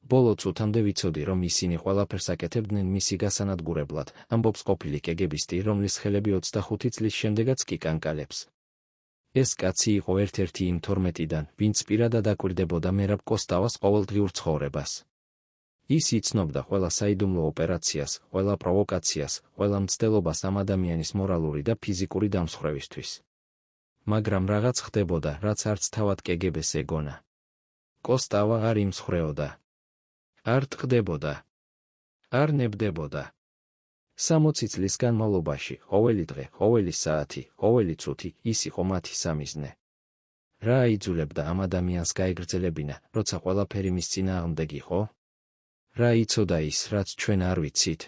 ბოლო წუთამდე ვიცოდი, რომ ისინი ყველაფერს აკეთებდნენ მისი გასანადგურებლად, ამბობს ყოფილი კეგებისტი, რომლის ხელები 25 წლის შემდეგაც კი კანკალებს. ეს კაცი იყო ერთ-ერთი იმ 12-დან, ვინც პირადად აკვირდებოდა მერაბ კოსტავას ყოველდღიურ ცხოვრებას. ის იცნობდა ყველა საიდუმლო ოპერაციას, ყველა პროვოკაციას, ყველა მცდელობას ამ ადამიანის მორალური და ფიზიკური დამსხვრევისთვის. მაგრამ რაღაც ხდებოდა, რაც არც თავად კეგებეს ეგონა. კოსტავა არ იმსხვრეოდა. არ ტყდებოდა. არ ნებდებოდა. 60 წლის განმავლობაში, ყოველი დღე, ყოველი საათი, ყოველი წუთი, ის იყო მათი სამიზნე. რა აიძულებდა ამ ადამიანს გაეგრძელებინა, როცა ყველაფერი მის წინააღმდეგ იყო? რა იცოდა ის, რაც ჩვენ არ ვიცით?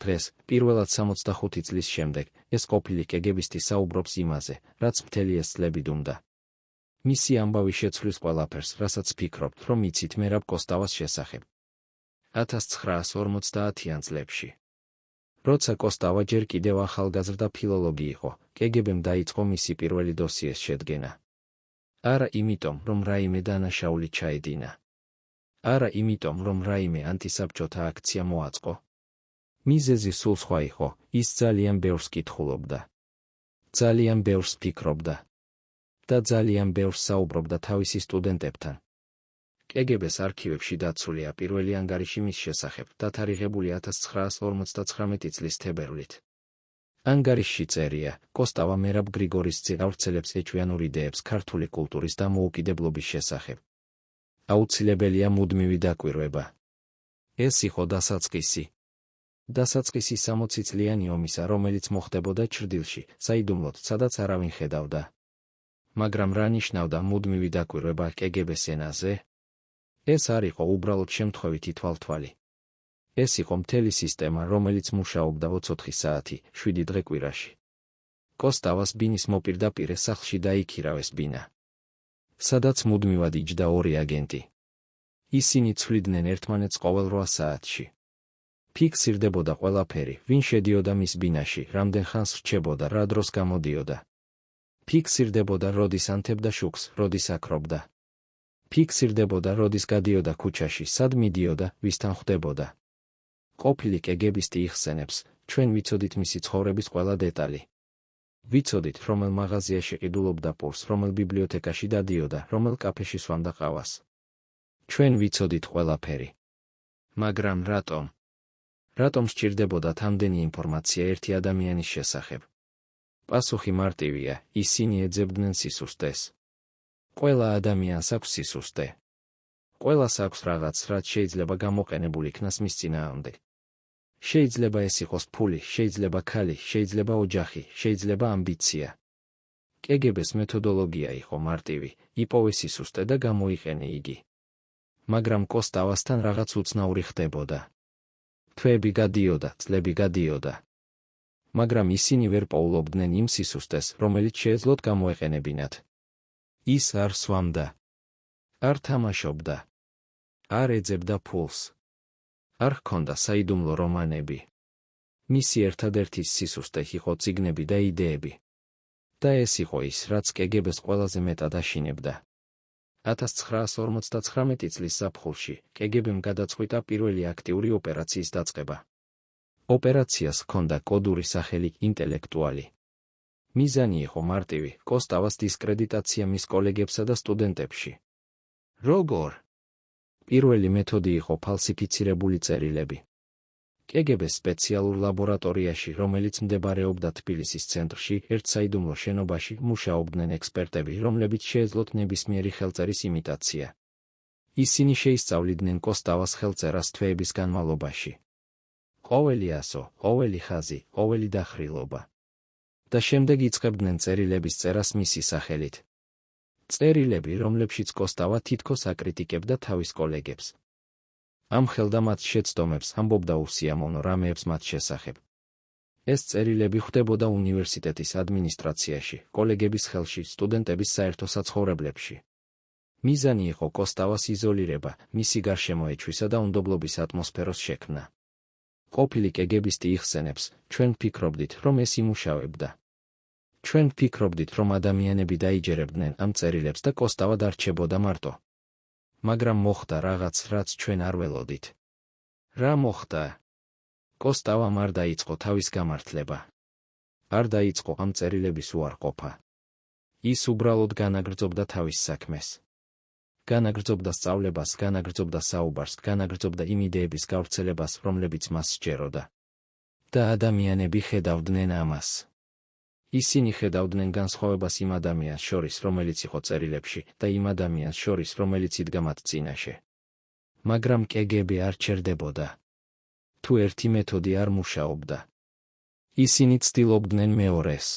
დღეს, პირველად 65 წლის შემდეგ, ეს ყოფილი კეგებისტი საუბრობს იმაზე, რაც მთელი ეს წლები დუმდა. მისი ამბავი შეცვლის ყველაფერს, რასაც ფიქრობთ, რომ იცით მერაბ კოსტავას შესახებ. 1950-იან წლებში. როცა კოსტავა ჯერ კიდევ ახალგაზრდა ფილოლოგი იყო, კეგებემ დაიწყო მისი პირველი დოსიეს შედგენა. არა იმიტომ, რომ რაიმე დანაშაული ჩაედინა. არა იმიტომ, რომ რაიმე ანტისაბჭოთა აქცია მოაწყო. მიზეზი სულ სხვა იყო, ის ძალიან ბევრს კითხულობდა. ძალიან ბევრს ფიქრობდა. და ძალიან ბევრს საუბრობდა თავისი სტუდენტებთან. კეგებეს არქივებში დაცულია პირველი ანგარიში მის შესახებ, დათარიღებული 1959 წლის თებერვლით. ანგარიშში წერია, კოსტავა მერაბ გრიგორის წინავრცელებს ეჩვიანურ იდეებს ქართული კულტურის დამოუკიდებლობის შესახებ. აუცილებელია მუდმივი დაკვირვება. ეს იყო დასაწყისი. დასაწყისი 60 წლიანი ომისა, რომელიც მოხდებოდა ჩრდილში, საიდუმლოდ, სადაც არავინ ხედავდა. მაგრამ რა ნიშნავდა მუდმივი დაკვირვება კეგებეს ენაზე? ეს არ იყო უბრალოდ შემთხვევითი თვალთვალი. ეს იყო მთელი სისტემა, რომელიც მუშაობდა 24 საათი, 7 დღე კვირაში. კოსტავას ბინის მოპირდაპირე სახლში დაიქირავეს ბინა, სადაც მუდმივად იჯდა ორი აგენტი. ისინი ცვლიდნენ ერთმანეთს ყოველ 8 საათში. ფიქსირდებოდა ყველაფერი, ვინ შედიოდა მის ბინაში, რამდენ ხანს რჩებოდა, რა დროს გამოდიოდა. ფიქსირდებოდა, როდის ანთებდა შუქს, როდის აქრობდა. ფიქსირდებოდა, როდის გადიოდა ქუჩაში, სად მიდიოდა, ვისთან ხვდებოდა. ყოფილი კეგებისტი იხსენებს, ჩვენ ვიცოდით მისი ცხოვრების ყველა დეტალი. ვიცოდით, რომელ მაღაზიაში ყიდულობდა პურს, რომელ ბიბლიოთეკაში დადიოდა, რომელ კაფეში სვამდა ყავას. ჩვენ ვიცოდით ყველაფერი. მაგრამ რატომ? რატომ სჭირდებოდათ ამდენი ინფორმაცია ერთი ადამიანის შესახებ? პასუხი მარტივია, ისინი ეძებდნენ სისუსტეს. ყველა ადამიანს აქვს სისუსტე. ყველას აქვს რაღაც, რაც შეიძლება გამოყენებულ იქნას მის წინააღმდეგ. შეიძლება ეს იყოს ფული, შეიძლება ქალი, შეიძლება ოჯახი, შეიძლება ამბიცია. კეგებეს მეთოდოლოგია იყო მარტივი, იპოვე სისუსტე და გამოიყენე იგი. მაგრამ კოსტავასთან რაღაც უცნაური ხდებოდა. თვეები გადიოდა, წლები გადიოდა. მაგრამ ისინი ვერ პოულობდნენ იმ სისუსტეს, რომელიც შეეძლოთ გამოეყენებინათ. ის არ სვამდა. არ თამაშობდა. არ ეძებდა ფულს. არ ჰქონდა საიდუმლო რომანები. მისი ერთადერთი სისუსტე იყო წიგნები და იდეები. და ეს იყო ის, რაც კეგებეს ყველაზე მეტად აშინებდა. 1959 წლის ზაფხულში კეგებემ გადაწყვიტა პირველი აქტიური ოპერაციის დაწყება. ოპერაციას ჰქონდა კოდური სახელი ინტელექტუალი. მიზანი იყო მარტივი, კოსტავას დისკრედიტაცია მის კოლეგებსა და სტუდენტებში. როგორ? პირველი მეთოდი იყო ფალსიფიცირებული წერილები. კეგებეს სპეციალურ ლაბორატორიაში, რომელიც მდებარეობდა თბილისის ცენტრში, ერთ საიდუმლო შენობაში, მუშაობდნენ ექსპერტები, რომლებიც შეეძლოთ ნებისმიერი ხელწერის იმიტაცია. ისინი შეისწავლიდნენ კოსტავას ხელწერას თვეების განმავლობაში. ყოველი ასო, ყოველი ხაზი, ყოველი დახრილობა. და შემდეგ იწყებდნენ წერილების წერას მისი სახელით. წერილები, რომლებშიც კოსტავა თითქოს აკრიტიკებდა თავის კოლეგებს. ამხელდა მათ შეცდომებს, ამბობდა უსიამოვნო რამეებს მათ შესახებ. ეს წერილები ხვდებოდა უნივერსიტეტის ადმინისტრაციაში, კოლეგების ხელში, სტუდენტების საერთო საცხოვრებლებში. მიზანი იყო კოსტავას იზოლირება, მისი გარშემოეჩვისა და უნდობლობის ატმოსფეროს შექმნა. ყოფილი კეგებისტი იხსენებს, ჩვენ ფიქრობდით, რომ ეს იმუშავებდა. ჩვენ ფიქრობდით, რომ ადამიანები დაიჯერებდნენ ამ წერილებს და კოსტავა დარჩებოდა მარტო. მაგრამ მოხდა რაღაც, რაც ჩვენ არ ველოდით. რა მოხდა? კოსტავამ არ დაიწყო თავის გამართლება. არ დაიწყო ამ წერილების უარყოფა. ის უბრალოდ განაგრძობდა თავის საქმეს. განაგრძობდა სწავლებას, განაგრძობდა საუბარს, განაგრძობდა იმ იდეების გავრცელებას, რომლებიც მას სჯეროდა. და ადამიანები ხედავდნენ ამას. ისინი ხედავდნენ განსხვავებას იმ ადამიანს შორის, რომელიც იყო წერილებში, და იმ ადამიანს შორის, რომელიც იდგა მათ წინაშე. მაგრამ KGB არ ჩერდებოდა. თუ ერთი მეთოდი არ მუშაობდა, ისინი ცდილობდნენ მეორეს.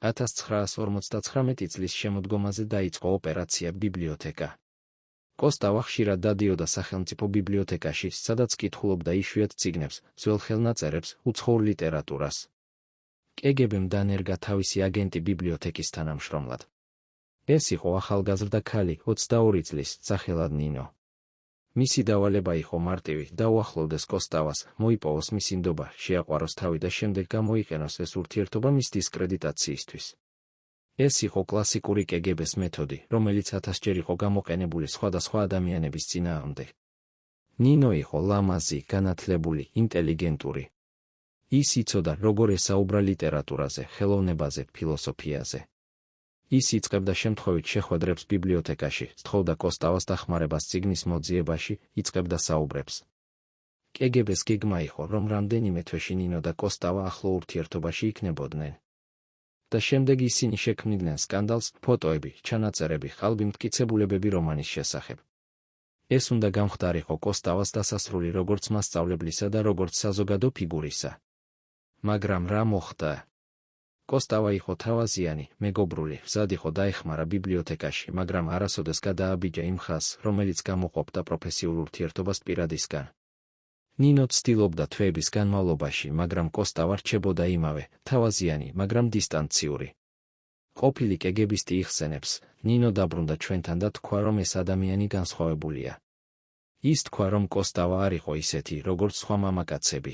1959 წლის შემოდგომაზე დაიწყო ოპერაცია ბიბლიოთეკა. კოსტავა ხშირად დადიოდა სახელმწიფო ბიბლიოთეკაში, სადაც კითხულობდა იშვიათ წიგნებს, ძველ ხელნაწერებს, უცხოურ ლიტერატურას. KGB-მ დანერგა თავისი აგენტი ბიბლიოთეკის თანამშრომლად. ეს იყო ახალგაზრდა ქალი, 22 წლის, სახელად ნინო. მისი დავალება იყო მარტივი, დაუახლოვდეს კოსტავას, მოიპოვოს მისი ნდობა, შეაყვაროს თავი და შემდეგ გამოიყენოს ეს ურთიერთობა მის დისკრედიტაციისთვის. ეს იყო კლასიკური KGB-ს მეთოდი, რომელიც 1000-ჯერ იყო გამოყენებული სხვადასხვა ადამიანების წინააღმდეგ. ნინო იყო ლამაზი, განათლებული, ინტელიგენტური. ის იცოდა, როგორ ესაუბრა ლიტერატურაზე, ხელოვნებაზე, ფილოსოფიაზე. ის იწყებდა შემთხვევით შეხვედრებს ბიბლიოთეკაში, სთხოვდა კოსტავას დახმარებას წიგნის მოძიებაში, იწყებდა საუბრებს. KGB-ს გეგმა იყო, რომ რამდენიმე თვეში ნინო და კოსტავა ახლო ურთიერთობაში იქნებოდნენ. და შემდეგ ისინი შექმნიდნენ სკანდალს, ფოტოები, ჩანაწერები, ხალბიმტკიცებულებები რომანის შესახებ. ეს უნდა გამხდარიყო კოსტავას დასასრული როგორც მასწავლებლისა და როგორც საზოგადო ფიგურისა. მაგრამ რა მოხდა? კოსტავა იყო თავაზიანი, მეგობრული, მზად იყო დაეხმარა ბიბლიოთეკაში, მაგრამ არასოდეს გადააბიჯა იმ ხაზს, რომელიც გამოყოფდა პროფესიულ ურთიერთობას პირადისგან. ნინო ცდილობდა თვეების განმავლობაში, მაგრამ კოსტავა რჩებოდა იმავე, თავაზიანი, მაგრამ დისტანციური. ყოფილი KGB-ისტი იხსენებს, ნინო დაბრუნდა ჩვენთან და თქვა, რომ ეს ადამიანი განსხვავებულია. ის თქვა, რომ კოსტავა არ იყო ისეთი, როგორც სხვა მამაკაცები.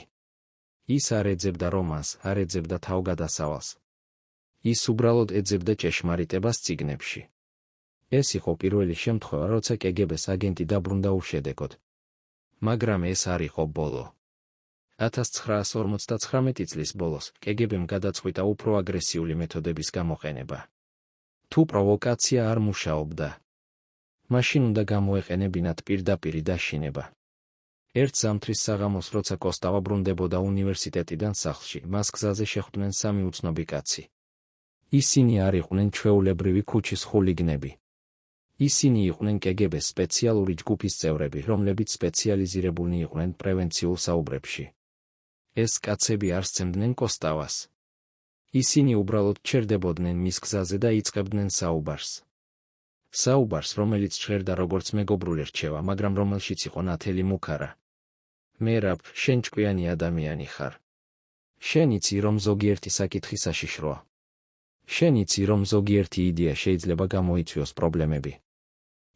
ის არ ეძებდა რომანს, არ ეძებდა თავგადასავალს. ის უბრალოდ ეძებდა ჭეშმარიტებას წიგნებში. ეს იყო პირველი შემთხვევა, როცა KGB-ს აგენტი დაბრუნდა უშედეგოდ. მაგრამ ეს არ იყო ბოლო. 1959 წლის ბოლოს KGB-მ გადაწყვიტა უფრო აგრესიული მეთოდების გამოყენება. თუ პროვოკაცია არ მუშაობდა, მაშინ უნდა გამოეყენებინათ პირდაპირი დაშინება. ერთ ზამთრის საღამოს, როცა კოსტავა ბრუნდებოდა უნივერსიტეტიდან სახლში, მას გზაზე შეხვდნენ სამი უცნობი კაცი. ისინი არ იყვნენ ჩვეულებრივი ქუჩის ხულიგნები. ისინი იყვნენ KGB-ს სპეციალური ჯგუფის წევრები, რომლებიც სპეციალიზირებულნი იყვნენ პრევენციულ საუბრებში. ეს კაცები არ სცემდნენ კოსტავას. ისინი უბრალოდ ჩერდებოდნენ მის გზაზე და იწყებდნენ საუბარს. საუბარს, რომელიც ჟღერდა როგორც მეგობრული რჩევა, მაგრამ რომელშიც იყო ნათელი მუქარა. მერაბ, შენ ჭკვიანი ადამიანი ხარ. შენ იცი, რომ ზოგიერთი საკითხი საშიშროა. შენ იცი, რომ ზოგიერთი იდეა შეიძლება გამოიწვიოს პრობლემები.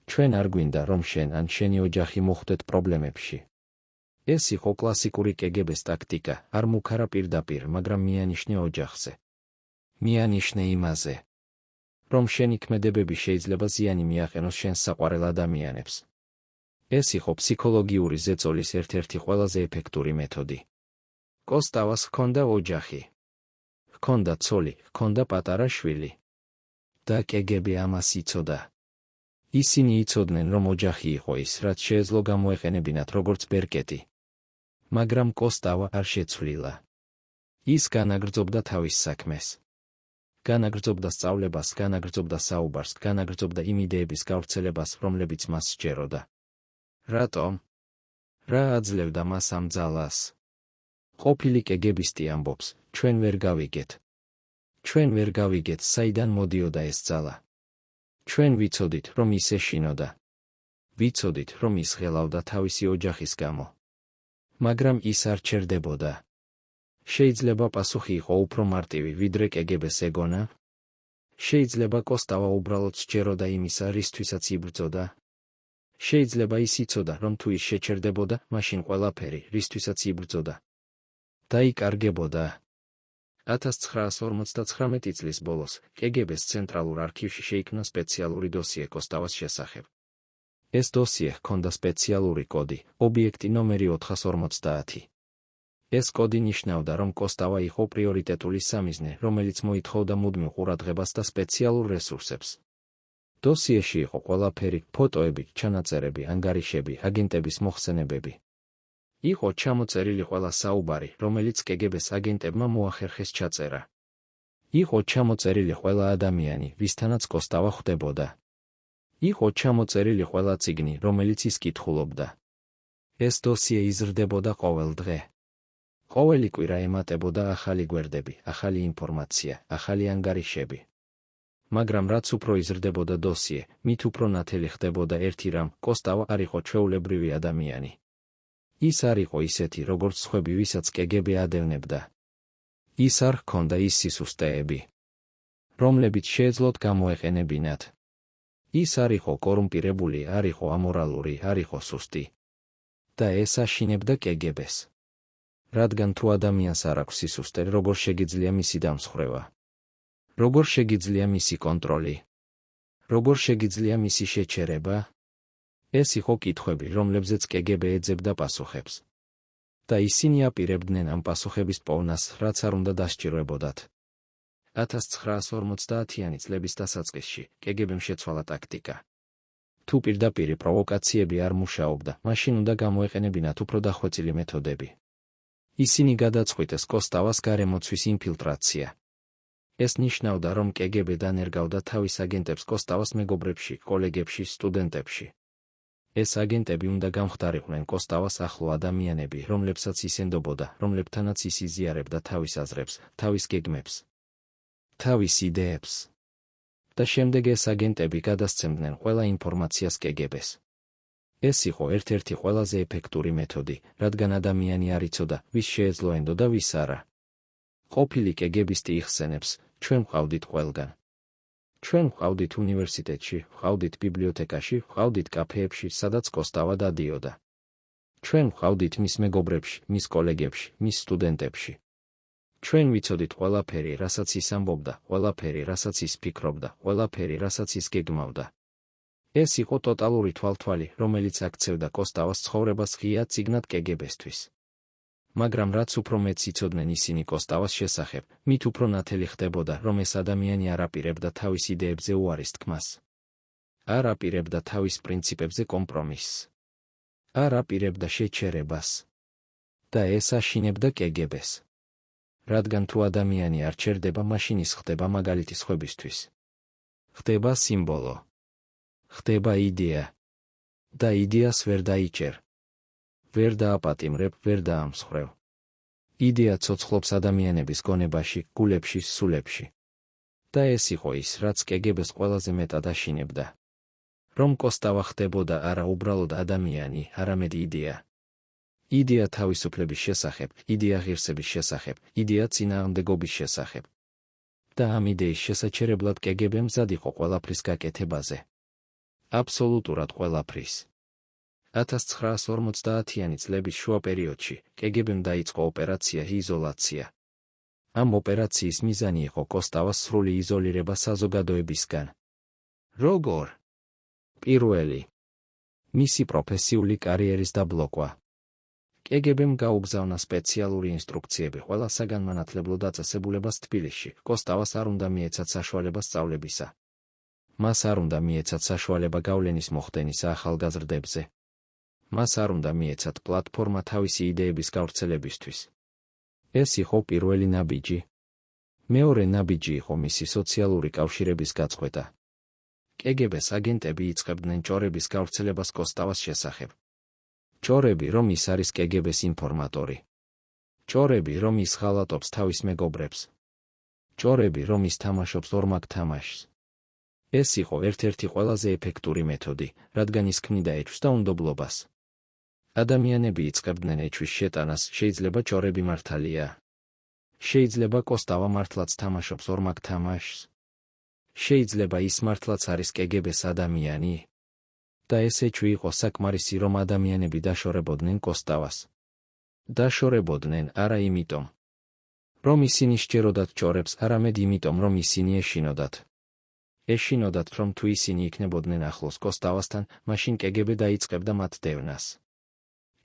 ჩვენ არ გვინდა, რომ შენ ან შენი ოჯახი მოხვდეთ პრობლემებში. ეს იყო კლასიკური KGB-ს ტაქტიკა, არ მუქარა პირდაპირ, მაგრამ მიანიშნე ოჯახზე. მიანიშნე იმაზე, რომ შენი ქმედებები შეიძლება ზიანი მიაყენოს შენს საყვარელ ადამიანებს. ეს იყო ფსიქოლოგიური ზეწოლის ერთ-ერთი ყველაზე ეფექტური მეთოდი. კოსტავას ჰქონდა ოჯახი. ჰქონდა ცოლი, ჰქონდა პატარა შვილი. და KGB ამას იცოდა. ისინი იცოდნენ, რომ ოჯახი იყო ის, რაც შეეძლო გამოეყენებინათ როგორც ბერკეტი. მაგრამ კოსტავა არ შეცვლილა. ის განაგრძობდა თავის საქმეს. განაგრძობდა სწავლებას, განაგრძობდა საუბარს, განაგრძობდა იმ იდეების გავრცელებას, რომლებიც მას სჯეროდა. რატომ? რა აძლევდა მას ამ ძალას? ყოფილი KGB-ისტი ამბობს, ჩვენ ვერ გავიგეთ. ჩვენ ვერ გავიგეთ, საიდან მოდიოდა ეს ძალა. ჩვენ ვიცოდით, რომ ის ეშინოდა. ვიცოდით, რომ ის ღელავდა თავისი ოჯახის გამო. მაგრამ ის არ ჩერდებოდა. შეიძლება პასუხი იყო უფრო მარტივი, ვიდრე KGB-ს ეგონა? შეიძლება კოსტავა უბრალოდ სჯეროდა იმისა, რისთვისაც იბრძოდა? შეიძლება ის იცოდა, რომ თუ ის შეჩერდებოდა, მაშინ ყველაფერი, რისთვისაც იბრძოდა, დაიკარგებოდა. 1959 წლის ბოლოს KGB-ს ცენტრალურ არქივში შეიქმნა სპეციალური დოსიე კოსტავას შესახებ. ეს დოსიე ჰქონდა სპეციალური კოდი, ობიექტი ნომერი 450. ეს კოდი ნიშნავდა, რომ კოსტავა იყო პრიორიტეტული სამიზნე, რომელიც მოითხოვდა მუდმივ ყურადღებას და სპეციალურ რესურსებს. დოსიეში იყო ყველაფერი: ფოტოები, ჩანაწერები, ანგარიშები, აგენტების მოხსენებები. იყო ჩამოწერილი ყველა საუბარი, რომელიც კგბ-ს აგენტებმა მოახერხეს ჩაწერა. იყო ჩამოწერილი ყველა ადამიანი, ვისთანაც კოსტავა ხვდებოდა. იყო ჩამოწერილი ყველა წიგნი, რომელიც ის კითხულობდა. ეს დოსიე იზრდებოდა ყოველ დღე. ყოველი კვირა ემატებოდა ახალი გვერდები, ახალი ინფორმაცია, ახალი ანგარიშები. მაგრამ რაც უფრო იზრდებოდა დოსიე, მით უფრო ნათელი ხდებოდა ერთი რამ: კოსტავა არ იყო ჩვეულებრივი ადამიანი. ის არ იყო ისეთი, როგორც სხვები, ვისაც კგბ ადევნებდა. ის არ ჰქონდა ის სისუსტეები, რომლებიც შეეძლოთ გამოეყენებინათ. ის არ იყო კორუმპირებული, არ იყო ამორალური, არ იყო სუსტი. და ეს აშინებდა კგბ-ს. რადგან თუ ადამიანს არ აქვს სისუსტე, როგორ შეგიძლია მისი დამსხვრევა? როგორ შეგიძლია მისი კონტროლი? როგორ შეგიძლია მისი შეჩერება? ეს იყო კითხვები, რომლებზეც კგბ ეძებდა პასუხებს. და ისინი აპირებდნენ ამ პასუხების პოვნას, რაც არ უნდა დასჭირვებოდათ. 1950-იანი წლების დასაწყისში კგბ-მ შეცვალა ტაქტიკა. თუ პირდაპირი პროვოკაციები არ მუშაობდა, მაშინ უნდა გამოეყენებინათ უფრო დახვეწილი მეთოდები. ისინი გადაწყვიტეს კოსტავას გარემოცვის ინფილტრაცია. ეს ნიშნავდა, რომ კგბ დანერგავდა თავის აგენტებს კოსტავას მეგობრებში, კოლეგებში, სტუდენტებში. ეს აგენტები უნდა გამხდარიყვნენ კოსტავას ახლო ადამიანები, რომლებსაც ის ენდობოდა, რომლებთანაც ის იზიარებდა თავის აზრებს, თავის გეგმებს, თავის იდეებს. და შემდეგ ეს აგენტები გადასცემდნენ ყველა ინფორმაციას კგბ-ს. ეს იყო ერთ-ერთი ყველაზე ეფექტური მეთოდი, რადგან ადამიანი არ იცოდა, ვის შეეძლო ენდო და ვის არა. ყოფილი კგბ-ისტი იხსენებს: ჩვენ ვყავდით ყველგან. ჩვენ ვყავდით უნივერსიტეტში, ვყავდით ბიბლიოთეკაში, ვყავდით კაფეებში, სადაც კოსტავა დადიოდა. ჩვენ ვყავდით მის მეგობრებში, მის კოლეგებში, მის სტუდენტებში. ჩვენ ვიცოდით ყველაფერი, რასაც ის ამბობდა, ყველაფერი, რასაც ის ფიქრობდა, ყველაფერი, რასაც ის გეგმავდა. ეს იყო ტოტალური თვალთვალი, რომელიც აქცევდა კოსტავას ცხოვრებას ღია წიგნად კგბ-სთვის. მაგრამ რაც უფრო მეც იცოდნენ ისინი კოსტავას შესახებ, მით უფრო ნათელი ხდებოდა, რომ ეს ადამიანი არ აპირებდა თავის იდეებზე უარის თქმას. არ აპირებდა თავის პრინციპებზე კომპრომისს. არ აპირებდა შეჩერებას. და ეს აშინებდა კგბ-ს. რადგან თუ ადამიანი არ ჩერდება, მაშინ ის ხდება მაგალითი სხვებისთვის. ხდება სიმბოლო. ხდება იდეა. და იდეას ვერ დაიჭერ. ვერ დააპატიმრებ, ვერ დაამსხვრევ. იდეა ცოცხლობს ადამიანების გონებაში, გულებში, სულებში. და ეს იყო ის, რაც კგბ-ს ყველაზე მეტად აშინებდა. რომ კოსტავა ხდებოდა არა უბრალოდ ადამიანი, არამედ იდეა. იდეა თავისუფლების შესახებ, იდეა ღირსების შესახებ, იდეა წინააღმდეგობის შესახებ. და ამ იდეის შესაჩერებლად კგბ მზად იყო ყველაფრის გაკეთებაზე. აბსოლუტურად ყველაფრის. 1950-იანი წლების შუა პერიოდში კგბ-მ დაიწყო ოპერაცია იზოლაცია. ამ ოპერაციის მიზანი იყო კოსტავას სრული იზოლირება საზოგადოებისგან. როგორ? პირველი. მისი პროფესიული კარიერის დაბლოკვა. კგბ-მ გაუგზავნა სპეციალური ინსტრუქციები ყველა საგანმანათლებლო დაწესებულებას თბილისში. კოსტავას არ უნდა მიეცათ საშუალება სწავლებისა. მას არ უნდა მიეცათ საშუალება გავლენის მოხდენისა ახალგაზრდებზე. მას არ უნდა მიეცათ პლატფორმა თავისი იდეების გავრცელებისთვის. ეს იყო პირველი ნაბიჯი. მეორე ნაბიჯი იყო მისი სოციალური კავშირების გაწყვეტა. კგბ-ს აგენტები იწყებდნენ ჭორების გავრცელებას კოსტავას შესახებ. ჭორები, რომ ის არის კგბ-ს ინფორმატორი. ჭორები, რომ ის ღალატობს თავის მეგობრებს. ჭორები, რომ ის თამაშობს ორმაგ თამაშს. ეს იყო ერთ-ერთი ყველაზე ეფექტური მეთოდი, რადგან ის ქმნიდა ეჭვს და უნდობლობას. ადამიანები იწყებდნენ ეჭვის შეტანას, შეიძლება ჭორები მართალია. შეიძლება კოსტავა მართლაც თამაშობს ორმაგ თამაშს. შეიძლება ის მართლაც არის კგბ-ს ადამიანი. და ეს ეჭვი იყო საკმარისი, რომ ადამიანები დაშორებოდნენ კოსტავას. დაშორებოდნენ არა იმიტომ, რომ ისინი სჯეროდათ ჭორებს, არამედ იმიტომ, რომ ისინი ეშინოდათ. ეშინოდათ, რომ თუ ისინი იქნებოდნენ ახლოს კოსტავასთან, მაშინ კგბ დაიწყებდა მათ დევნას.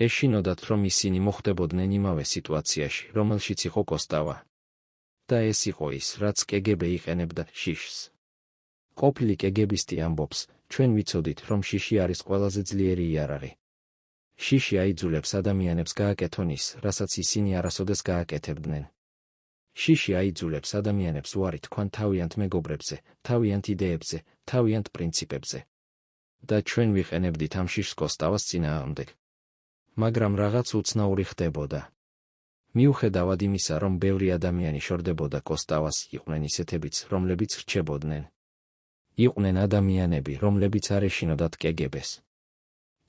ეშინოდათ, რომ ისინი მოხვდებოდნენ იმავე სიტუაციაში, რომელშიც იყო კოსტავა. და ეს იყო ის, რაც კგბ იყენებდა შიშს. ყოფილი კგბისტი ამბობს, ჩვენ ვიცოდით, რომ შიში არის ყველაზე ძლიერი იარაღი. შიში აიძულებს ადამიანებს გააკეთონ ის, რასაც ისინი არასოდეს გააკეთებდნენ. შიში აიძულებს ადამიანებს უარი თქვან თავიანთ მეგობრებზე, თავიანთ იდეებზე, თავიანთ პრინციპებზე. და ჩვენ ვიყენებდით ამ შიშს კოსტავას წინააღმდეგ. მაგრამ რაღაც უცნაური ხდებოდა. მიუხედავად იმისა, რომ ბევრი ადამიანი შორდებოდა კოსტავას, იყვნენ ისეთებიც, რომლებიც რჩებოდნენ. იყვნენ ადამიანები, რომლებიც არ ეშინოდათ კგბ-ს.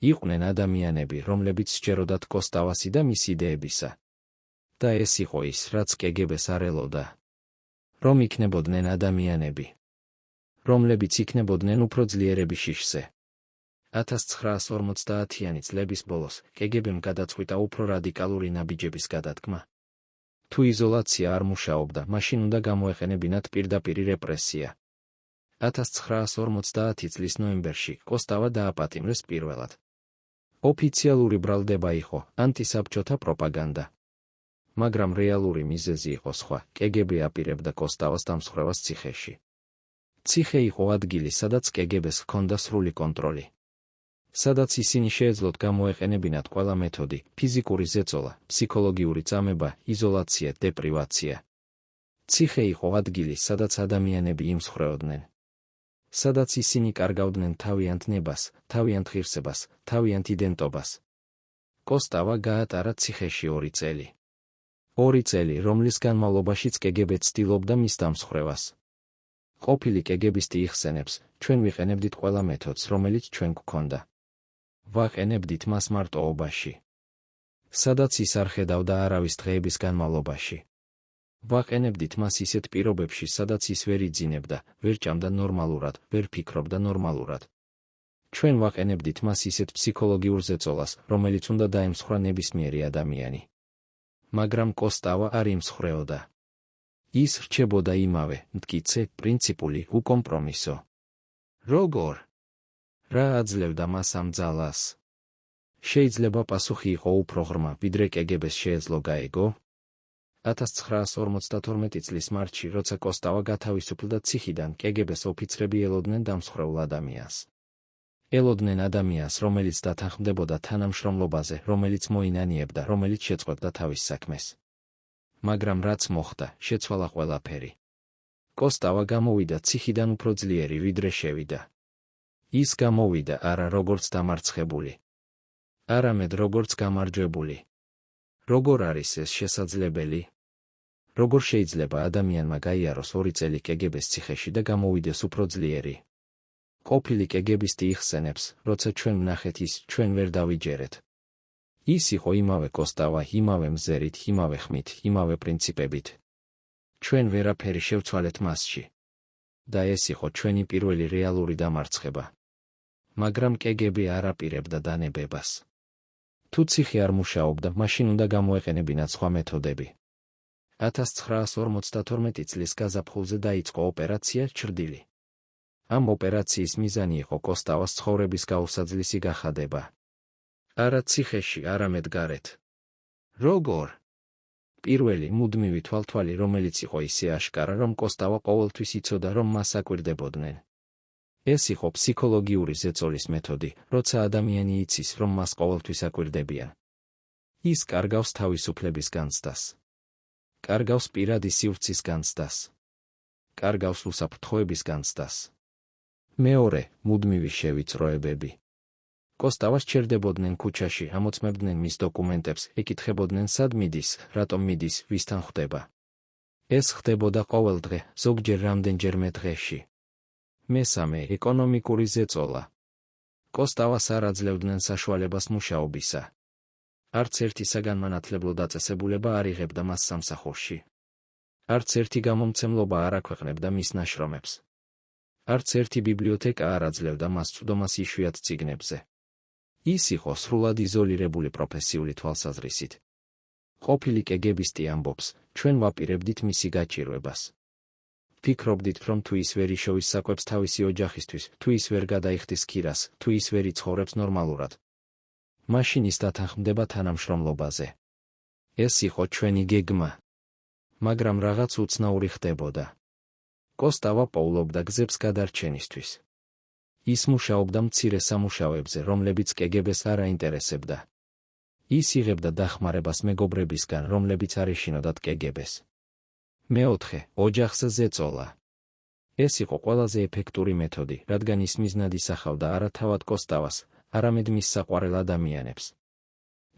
იყვნენ ადამიანები, რომლებიც სჯეროდათ კოსტავასი და მის იდეებისა. და ეს იყო ის, რაც კგბ-ს არ ელოდა. რომ იქნებოდნენ ადამიანები, რომლებიც იქნებოდნენ უფრო ძლიერები შიშზე. 1950-იანი წლების ბოლოს კგბ-მ გადაწყვიტა უფრო რადიკალური ნაბიჯების გადადგმა. თუ იზოლაცია არ მუშაობდა, მაშინ უნდა გამოეყენებინათ პირდაპირი რეპრესია. 1950 წლის ნოემბერში კოსტავა დააპატიმრეს პირველად. ოფიციალური ბრალდება იყო ანტისაბჭოთა პროპაგანდა. მაგრამ რეალური მიზეზი იყო სხვა. კგბ აპირებდა კოსტავას დამსხვრევას ციხეში. ციხე იყო ადგილი, სადაც კგბ-ს ჰქონდა სრული კონტროლი. სადაც ისინი შეეძლოთ გამოეყენებინათ ყველა მეთოდი: ფიზიკური ზეწოლა, ფსიქოლოგიური წამება, იზოლაცია, დეპრივაცია. ციხე იყო ადგილი, სადაც ადამიანები იმსხვრეოდნენ. სადაც ისინი კარგავდნენ თავიანთ ნებას, თავიანთ ღირსებას, თავიანთ იდენტობას. კოსტავა გაატარა ციხეში 2 წელი. 2 წელი, რომლის განმავლობაშიც კგბ ცდილობდა მის დამსხვრევას. ყოფილი კგბისტი იხსენებს, ჩვენ ვიყენებდით ყველა მეთოდს, რომელიც ჩვენ გვქონდა. ვაყენებდით მას მარტოობაში. სადაც ის არ ხედავდა არავის დღეების განმავლობაში. ვაყენებდით მას ისეთ პირობებში, სადაც ის ვერ იძინებდა, ვერ ჭამდა ნორმალურად, ვერ ფიქრობდა ნორმალურად. ჩვენ ვაყენებდით მას ისეთ ფსიქოლოგიურ ზეწოლას, რომელიც უნდა დაემსხვრა ნებისმიერი ადამიანი. მაგრამ კოსტავა არ იმსხვრეოდა. ის რჩებოდა იმავე, მტკიცე, პრინციპული, უკომპრომისო. როგორ? რა აძლევდა მას ამ ძალას? შეიძლება პასუხი იყო უფრო ღრმა, ვიდრე კგბ-ს შეეძლო გაეგო? 1952 წლის მარტში, როცა კოსტავა გათავისუფლდა ციხიდან, კგბ-ს ოფიცრები ელოდნენ დამსხვრეულ ადამიანს. ელოდნენ ადამიანს, რომელიც დათანხმდებოდა თანამშრომლობაზე, რომელიც მოინანიებდა, რომელიც შეწყვეტდა თავის საქმეს. მაგრამ რაც მოხდა, შეცვალა ყველაფერი. კოსტავა გამოვიდა ციხიდან უფრო ძლიერი, ვიდრე შევიდა. ის გამოვიდა არა როგორც დამარცხებული, არამედ როგორც გამარჯვებული. როგორ არის ეს შესაძლებელი? როგორ შეიძლება ადამიანმა გაიაროს 2 წელი კგბ-ს ციხეში და გამოვიდეს უფრო ძლიერი? ყოფილი კგბ-ისტი იხსენებს, როცა ჩვენ ვნახეთ ის, ჩვენ ვერ დავიჯერეთ. ის იყო იმავე კოსტავა, იმავე მზერით, იმავე ხმით, იმავე პრინციპებით. ჩვენ ვერაფერი შევცვალეთ მასში. და ეს იყო ჩვენი პირველი რეალური დამარცხება. მაგრამ კგბ არ აპირებდა დანებებას. თუ ციხე არ მუშაობდა, მაშინ უნდა გამოეყენებინათ სხვა მეთოდები. 1952 წლის გაზაფხულზე დაიწყო ოპერაცია ჩრდილი. ამ ოპერაციის მიზანი იყო კოსტავას ცხოვრების გაუსაძლისი გახადება. არა ციხეში, არამედ გარეთ. როგორ? პირველი მუდმივი თვალთვალი, რომელიც იყო ისე აშკარა, რომ კოსტავა ყოველთვის იცოდა, რომ მას აკვირდებოდნენ. ეს იყო ფსიქოლოგიური ზეწოლის მეთოდი, როცა ადამიანი იცის, რომ მას ყოველთვის აკვირდებიან. ის კარგავს თავისუფლების განცდას. კარგავს პირადი სივრცის განცდას. კარგავს უსაფრთხოების განცდას. მეორე, მუდმივი შევიწროებები. კოსტავა სჩერდებოდნენ ქუჩაში, ამოწმებდნენ მის დოკუმენტებს, ეკითხებოდნენ სად მიდის, რატომ მიდის, ვისთან ხვდება. ეს ხდებოდა ყოველ დღე, ზოგჯერ რამდენჯერმე დღეში. მესამე, ეკონომიკური ზეწოლა. კოსტავას არ აძლევდნენ საშუალებას მუშაობისა. არც ერთი საგანმანათლებლო დაწესებულება არ იღებდა მას სამსახურში. არც ერთი გამომცემლობა არ აქვეყნებდა მის ნაშრომებს. არც ერთი ბიბლიოთეკა არ აძლევდა მას წვდომას იშვიათ წიგნებზე. ის იყო სრულად იზოლირებული პროფესიული თვალსაზრისით. ყოფილი კგბ-ისტი ამბობს, ჩვენ ვაპირებდით მისი გაჭირვებას. ფიქრობდით, რომ თუ ის ვერ იშოვის საკვებს თავისი ოჯახისთვის, თუ ის ვერ გადაიხდის ქირას, თუ ის ვერ იცხოვრებს ნორმალურად, მაშინ ის დათანხმდება თანამშრომლობაზე. ეს იყო ჩვენი გეგმა. მაგრამ რაღაც უცნაური ხდებოდა. კოსტავა პოულობდა გზებს გადარჩენისთვის. ის მუშაობდა მცირე სამუშაოებზე, რომლებიც კეგებეს არ აინტერესებდა. ის იღებდა დახმარებას მეგობრებისგან, რომლებიც არ ეშინოდათ კეგებს. მეოთხე, ოჯახზე ზეწოლა. ეს იყო ყველაზე ეფექტური მეთოდი, რადგან ის მიზნად ისახავდა არა თავად კოსტავას, არამედ მის საყვარელ ადამიანებს.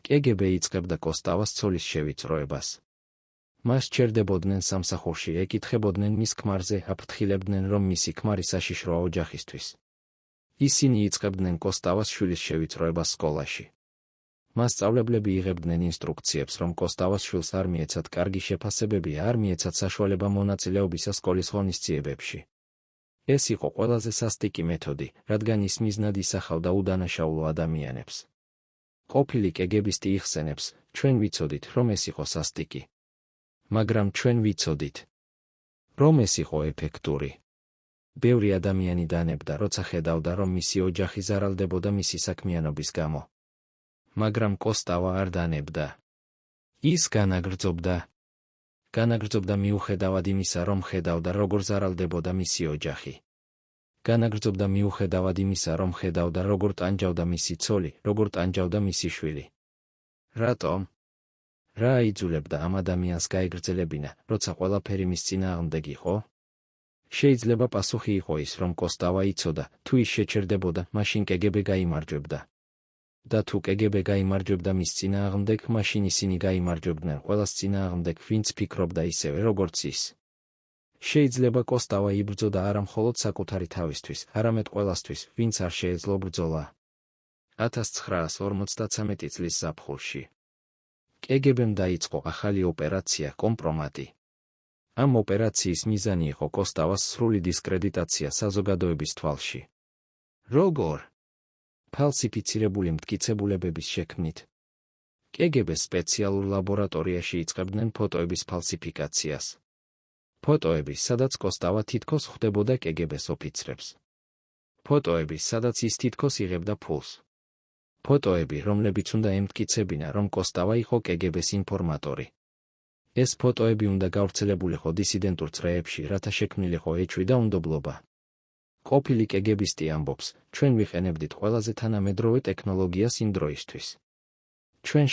კეგები იწყებდა კოსტავას ცოლის შევიწროებას. მას სჩერდებოდნენ სამსახურში, ეკითხებოდნენ მის ქმარზე, აფრთხილებდნენ, რომ მისი ქმარი საშიშროა ოჯახისთვის. ისინი იწყებდნენ კოსტავას შვილის შევიწროებას სკოლაში. მასწავლებლები იღებდნენ ინსტრუქციებს, რომ კოსტავას შვილს არ მიეცათ კარგი შეფასებები, არ მიეცათ საშუალება მონაწილეობისა სკოლის ღონისძიებებში. ეს იყო ყველაზე სასტიკი მეთოდი, რადგან ის მიზნად ისახავდა უდანაშაულო ადამიანებს. ყოფილი კეგებისტი იხსენებს, ჩვენ ვიცოდით, რომ ეს იყო სასტიკი. მაგრამ ჩვენ ვიცოდით, რომ ეს იყო ეფექტური. ბევრი ადამიანი დანებდა, როცა ხედავდა, რომ მისი ოჯახი ზარალდებოდა მისი საქმიანობის გამო. მაგრამ კოსტავა არ დანებდა. ის განაგრძობდა მიუხედავად იმისა, რომ ხედავდა, როგორ ზარალდებოდა მისი ოჯახი. განაგრძობდა მიუხედავად იმისა, რომ ხედავდა, როგორ ტანჯავდა მისი ცოლი, როგორ ტანჯავდა მისი შვილი. რატომ? რა აიძულებდა ამ ადამიანს გაეგრძელებინა, როცა ყველაფერი მის წინააღმდეგ იყო? შეიძლება პასუხი იყო ის, რომ კოსტავა იცოდა, თუ ის შეჩერდებოდა, მაშინ კეგები გაიმარჯვებდა. და თუ კეგები გაიმარჯვებდა მის წინააღმდეგ, მაშინ ისინი გაიმარჯვებდნენ ყველას წინააღმდეგ, ვინც ფიქრობდა ისევე, როგორც ის. შეიძლება კოსტავა იბრძოდა არა მხოლოდ საკუთარი თავისთვის, არამედ ყველასთვის, ვინც არ შეეძლო ბრძოლა. 1953 წლის ზაფხულში კეგებემ დაიწყო ახალი ოპერაცია კომპრომატი. ამ ოპერაციის მიზანი იყო კოსტავას სრული დისკრედიტაცია საზოგადოების თვალში. როგორ? ფალსიფიცირებული მტკიცებულებების შექმნით. კეგები სპეციალურ ლაბორატორიაში იწყებდნენ ფოტოების ფალსიფიკაციას. ფოტოები, სადაც კოსტავა თითქოს ხვდებოდა კეგების ოფიცრებს. ფოტოები, სადაც ის თითქოს იღებდა ფულს. ფოტოები, რომლებიც უნდა ემტკიცებინა, რომ კოსტავა იყო კეგების ინფორმატორი. ეს ფოტოები უნდა გავრცელებულიყო დისიდენტურ წრეებში, რათა შექმნილიყო ეჭვი და უნდობლობა. ყოფილი კეგებისტი ამბობს, ჩვენ ვიყენებდით ყველაზე თანამედროვე ტექნოლოგიას იმ დროისთვის. ჩვენ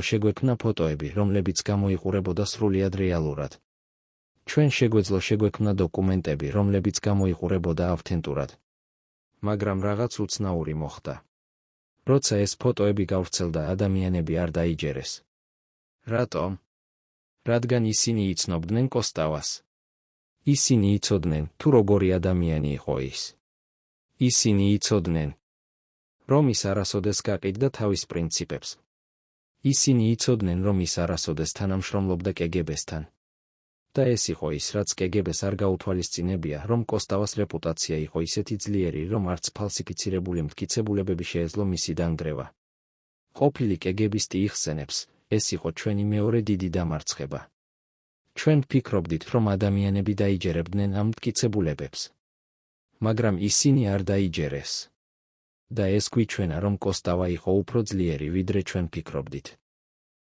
შეგვექმნა ფოტოები, რომლებიც გამოიყურებოდა სრულიად რეალურად. ჩვენ შეგვექმნა დოკუმენტები, რომლებიც გამოიყურებოდა ავთენტურად. მაგრამ რაღაც უცნაური მოხდა. როცა ეს ფოტოები გავრცელდა, ადამიანები არ დაიჯერეს. რატომ? რადგან ისინი იცნობდნენ კოსტავას. ისინი იცოდნენ, თუ როგორი ადამიანი იყო ის. ისინი იცოდნენ, რომ ის არასოდეს გაყიდდა თავის პრინციპებს. ისინი იცოდნენ, რომ ის არასოდეს თანამშრომლობდა კეგებესთან. და ეს იყო ის, რაც კეგებს არ გაუთვალისწინებია, რომ კოსტავას რეპუტაცია იყო ისეთი ძლიერი, რომ არც ფალსიფიცირებული მტკიცებულებები შეეძლო მისი დანგრევა. ყოფილი კეგებისტი იხსენებს, ეს იყო ჩვენი მეორე დიდი დამარცხება. ჩვენ ვფიქრობდით, რომ ადამიანები დაიჯერებდნენ ამ მტკიცებულებებს. მაგრამ ისინი არ დაიჯერეს. და ეს გვიჩვენა, რომ კოსტავა იყო უფრო ძლიერი, ვიდრე ჩვენ ვფიქრობდით.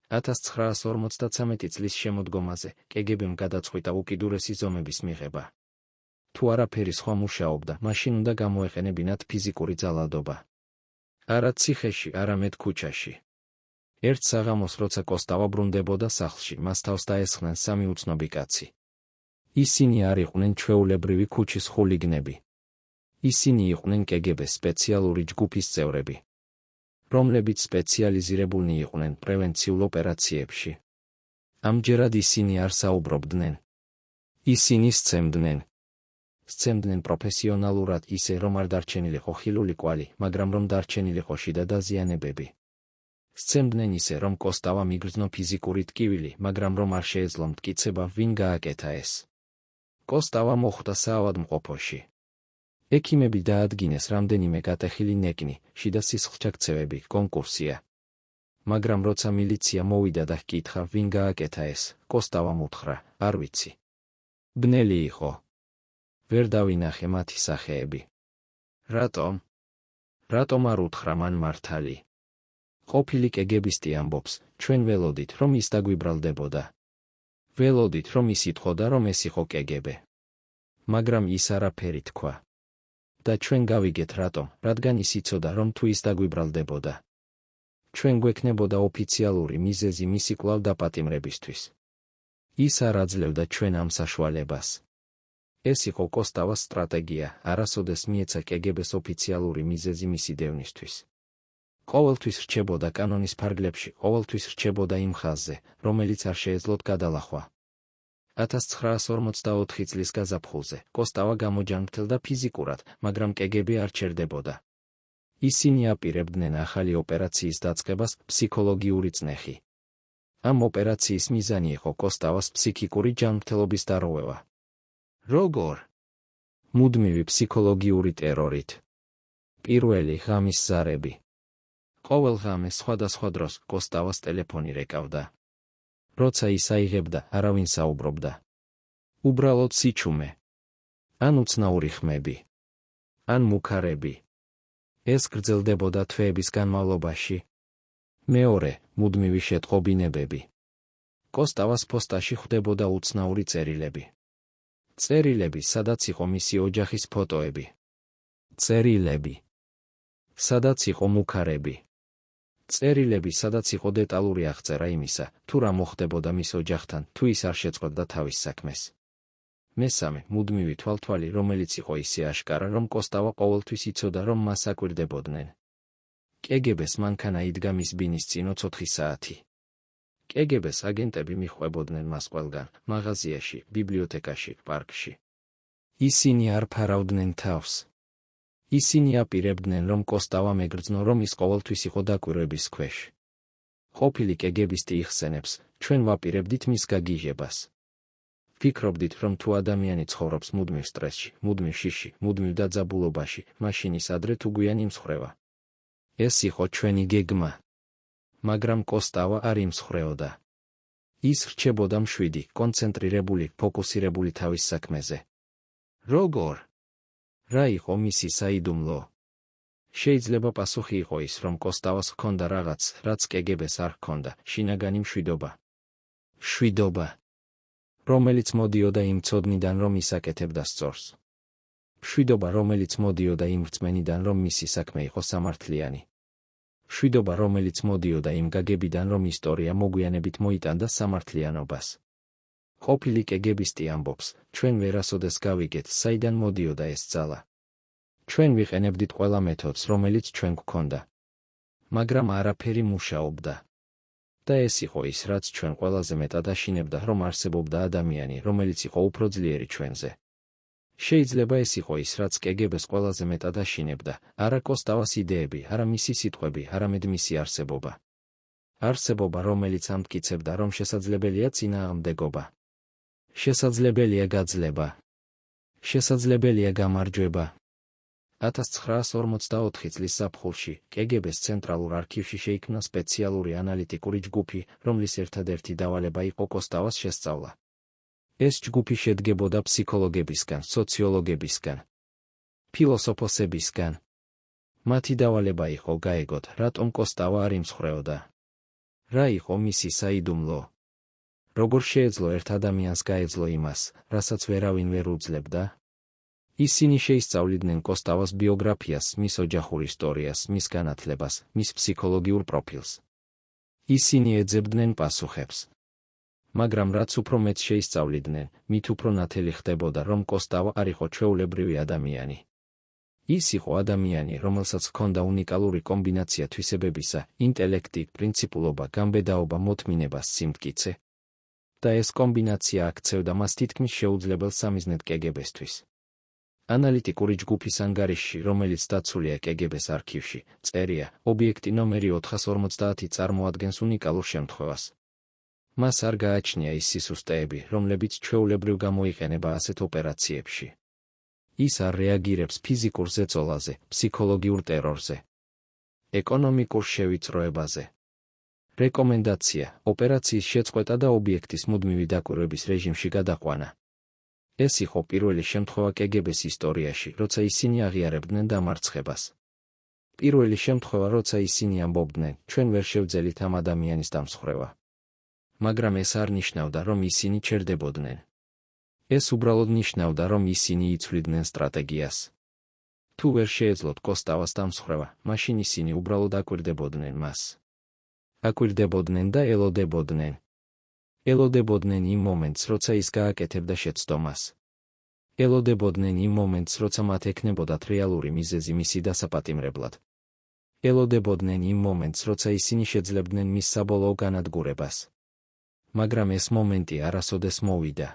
1953 წლის შემოდგომაზე კეგებემ გადაწყვიტა უკიდურესი ზომების მიღება. თუ არაფერი სხვა მუშაობდა, მაშინ უნდა გამოეყენებინათ ფიზიკური ძალადობა. არა ციხეში, არამედ ქუჩაში. ერთ საღამოს, როცა კოსტავა ბრუნდებოდა სახლში, მას თავს დაესხნენ სამი უცნობი კაცი. ისინი არ იყვნენ ჩვეულებრივი ქუჩის ხულიგნები. ისინი იყვნენ კეგების სპეციალური ჯგუფის წევრები, რომლებიც სპეციალიზირებულნი იყვნენ პრევენციულ ოპერაციებში. ამჯერად ისინი არ საუბრობდნენ. ისინი სცემდნენ პროფესიონალურად, ისე რომ არ დარჩენილიყო ხილული კვალი, მაგრამ რომ დარჩენილიყო შიდა დაზიანებები. სცემდნენ ისე, რომ კოსტავა მიგრძნო ფიზიკური ტკივილი, მაგრამ რომ არ შეეძლო მტკიცება, ვინ გააკეთა ეს. კოსტავა მოხვდა საავადმყოფოში. ექიმები დაადგინეს რამდენიმე გატეხილი ნეკნი, შიდა სისხლჩაქცევები, კონკურსია. მაგრამ როცა მილიცია მოვიდა და ჰკითხა, ვინ გააკეთა ეს, კოსტავამ უთხრა, არ ვიცი. ბნელი იყო. ვერ დავინახე მათი სახეები. რატომ? რატომ არ უთხრა მან მართალი? ყოფილი კეგებისტი ამბობს, ჩვენ ველოდით, რომ ის დაგვიბრალდებოდა. ველოდით, რომ ის იტყოდა, რომ ეს იყო კეგებე. მაგრამ ის არაფერი თქვა. და ჩვენ გავიგეთ რატომ, რადგან ის იცოდა, რომ თუ ის დაგვიბრალდებოდა, ჩვენ გვექნებოდა ოფიციალური მიზეზი მისი კვლავ დაპატიმრებისთვის. ის არ აძლევდა ჩვენ ამ საშუალებას. ეს იყო კოსტავას სტრატეგია, არასოდეს მიეცა კეგებეს ოფიციალური მიზეზი მისი დევნისთვის. ყოველთვის რჩებოდა კანონის ფარგლებში, ყოველთვის რჩებოდა იმ ხაზზე, რომელიც არ შეეძლოთ გადალახვა. 1944 წლის გაზაფხულზე კოსტავა გამოჯანმრთელდა ფიზიკურად, მაგრამ კეგები არ ჩერდებოდა. ისინი აპირებდნენ ახალი ოპერაციის დაწყებას ფსიქოლოგიური წნეხი. ამ ოპერაციის მიზანი იყო კოსტავას ფსიქიკური ჯანმრთელობის დარღვევა. როგორ? მუდმივი ფსიქოლოგიური ტერორით. პირველი ღამის ზარები. ყოველ ღამეს სხვადასხვა დროს კოსტავას ტელეფონი რეკავდა. როცა ის აიღებდა, არავინ საუბრობდა. უბრალოდ სიჩუმე. ან უცნაური ხმები. ან მუქარები. ეს გრძელდებოდა თვეების განმავლობაში. მეორე, მუდმივი შეტყობინებები. კოსტავას პოსტაში ხვდებოდა უცნაური წერილები. წერილები, სადაც იყო მისი ოჯახის ფოტოები. წერილები, სადაც იყო მუქარები. წერილები, სადაც იყო დეტალური აღწერა იმისა, თუ რა მოხდებოდა მის ოჯახთან, თუ ის არ შეწყვეტდა თავის საქმეს. მესამე, მუდმივი თვალთვალი, რომელიც იყო ისე აშკარა, რომ კოსტავა ყოველთვის იცოდა, რომ მას აკვირდებოდნენ. კეგებეს მანქანა იდგა მის ბინის წინ 4 საათი. კეგებეს აგენტები მიჰყვებოდნენ მას ყველგან, მაღაზიაში, ბიბლიოთეკაში, პარკში. ისინი არ ფარავდნენ თავს. ისინი აპირებდნენ, რომ კოსტავა მეგრძნო, რომ ის ყოველთვის იყო დაკვირვების ქვეშ. ყოფილი კეგებისტი იხსენებს, ჩვენ ვაპირებდით მის გაგიჟებას. ვფიქრობდით, რომ თუ ადამიანი ცხოვრობს მუდმივ სტრესში, მუდმივ შიში, მუდმივ დაძაბულობაში, მაშინ ის ადრე თუ გვიან იმსხვრევა. ეს იყო ჩვენი გეგმა. მაგრამ კოსტავა არ იმსხვრეოდა. ის რჩებოდა მშვიდი, კონცენტრირებული, ფოკუსირებული თავის საქმეზე. როგორ? რა იყო მისი საიდუმლო? შეიძლება პასუხი იყო ის, რომ კოსტავას ჰქონდა რაღაც, რაც კეგებეს არ ჰქონდა, შინაგანი მშვიდობა. მშვიდობა, რომელიც მოდიოდა იმ ცოდნიდან, რომ ის აკეთებდა სწორს. მშვიდობა, რომელიც მოდიოდა იმ რწმენიდან, რომ მისი საქმე იყო სამართლიანი. მშვიდობა, რომელიც მოდიოდა იმ გაგებიდან, რომ ისტორია მოგვიანებით მოიტანდა სამართლიანობას. ყოფილი კეგებისტი ამბობს, ჩვენ ვერასოდეს გავიგეთ, საიდან მოდიოდა ეს ძალა. ჩვენ ვიყენებდით ყველა მეთოდს, რომელიც ჩვენ გვქონდა. მაგრამ არაფერი მუშაობდა. და ეს იყო ის, რაც ჩვენ ყველაზე მეტად აშინებდა, რომ არსებობდა ადამიანი, რომელიც იყო უფრო ძლიერი ჩვენზე. შეიძლება ეს იყო ის, რაც კეგებეს ყველაზე მეტად აშინებდა, არა კოსტავას იდეები, არა მისი სიტყვები, არამედ მისი არსებობა. არსებობა, რომელიც ამტკიცებდა, რომ შესაძლებელია წინააღმდეგობა. შესაძლებელია გაძლება. შესაძლებელია გამარჯვება. 1944 წლის ზაფხულში კეგებეს ცენტრალურ არქივში შეიქმნა სპეციალური ანალიტიკური ჯგუფი, რომლის ერთადერთი დავალება იყო კოსტავას შესწავლა. ეს ჯგუფი შედგებოდა ფსიქოლოგებისგან, სოციოლოგებისგან, ფილოსოფოსებისგან. მათი დავალება იყო გაეგოთ, რატომ კოსტავა არ იმსხვრეოდა. რა იყო მისი საიდუმლო? როგორ შეეძლო ერთ ადამიანს გაეძლო იმას, რასაც ვერავინ ვერ უძლებდა? ისინი შეისწავლიდნენ კოსტავას ბიოგრაფიას, მის ოჯახურ ისტორიას, მის განათლებას, მის ფსიქოლოგიურ პროფილს. ისინი ეძებდნენ პასუხებს. მაგრამ რაც უფრო მეტ შეისწავლიდნენ, მით უფრო ნათელი ხდებოდა, რომ კოსტავა არ იყო ჩვეულებრივი ადამიანი. ის იყო ადამიანი, რომელსაც ჰქონდა უნიკალური კომბინაცია თვისებებისა, ინტელექტი, პრინციპულობა, გამბედაობა, მოთმინება, სიმტკიცე. და ეს კომბინაცია აქცევდა მას თითქმის შეუძლებელ სამიზნედ კეგებესთვის. ანალიტიკური ჯგუფის ანგარიშში, რომელიც დაცულია კეგებეს არქივში, წერია, ობიექტი ნომერი 450 წარმოადგენს უნიკალურ შემთხვევას. მას არ გააჩნია ის სისუსტეები, რომლებიც ჩვეულებრივ გამოიყენება ასეთ ოპერაციებში. ის არ რეაგირებს ფიზიკურ ზეწოლაზე, ფსიქოლოგიურ ტერორზე, ეკონომიკურ შევიწროებაზე. რეკომენდაცია, ოპერაციის შეწყვეტა და ობიექტის მუდმივი დაკვირვების რეჟიმში გადაყვანა. ეს იყო პირველი შემთხვევა კგბ-ს ისტორიაში, როცა ისინი აღიარებდნენ დამარცხებას. პირველი შემთხვევა, როცა ისინი ამბობდნენ, ჩვენ ვერ შევძელით ამ ადამიანის დამსხვრევა. მაგრამ ეს არ ნიშნავდა, რომ ისინი ჩერდებოდნენ. ეს უბრალოდ ნიშნავდა, რომ ისინი იცვლიდნენ სტრატეგიას. თუ ვერ შეეძლოთ კოსტავას დამსხვრევა, მაშინ ისინი უბრალოდ აკვირდებოდნენ მას. აკვირდებოდნენ და ელოდებოდნენ. ელოდებოდნენ იმ მომენტს, როცა ის გააკეთებდა შეცდომას. ელოდებოდნენ იმ მომენტს, როცა მათ ექნებოდათ რეალური მიზეზი მისი დასაპატიმრებლად. ელოდებოდნენ იმ მომენტს, როცა ისინი შეძლებდნენ მის საბოლოო განადგურებას. მაგრამ ეს მომენტი არასოდეს მოვიდა.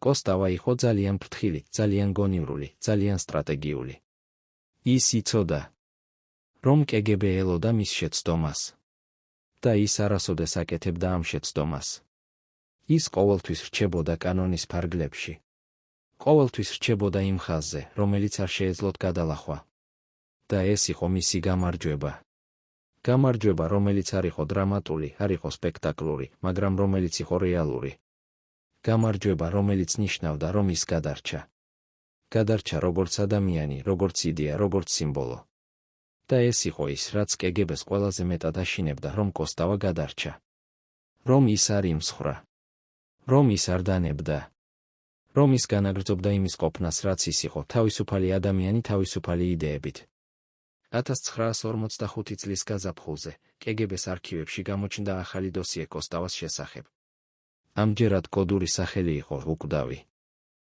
კოსტავა იყო ძალიან ფრთხილი, ძალიან გონივრული, ძალიან სტრატეგიული. ის იცოდა, რომ კგბ ელოდა მის შეცდომას. და ის არასოდეს აკეთებდა ამ შეცდომას. ის ყოველთვის რჩებოდა კანონის ფარგლებში. ყოველთვის რჩებოდა იმ ხაზზე, რომელიც არ შეეძლოთ გადალახვა. და ეს იყო მისი გამარჯვება. გამარჯვება, რომელიც არ იყო დრამატული, არ იყო სპექტაკლური, მაგრამ რომელიც იყო რეალური. გამარჯვება, რომელიც ნიშნავდა, რომ ის გადარჩა. გადარჩა როგორც ადამიანი, როგორც იდეა, როგორც სიმბოლო. და ეს იყო ის, რაც კგბ-ს ყველაზე მეტად აშინებდა, რომ კოსტავა გადარჩა. რომ ის არ იმსხვრა. რომ ის არ დანებდა. რომ ის განაგრძობდა იმის ყოფნას, რაც ის იყო, თავისუფალი ადამიანი თავისუფალი იდეებით. 1945 წლის გაზაფხულზე, კგბ-ს არქივებში გამოჩნდა ახალი დოსიე კოსტავას შესახებ. ამჯერად კოდური სახელი იყო უკვდავი.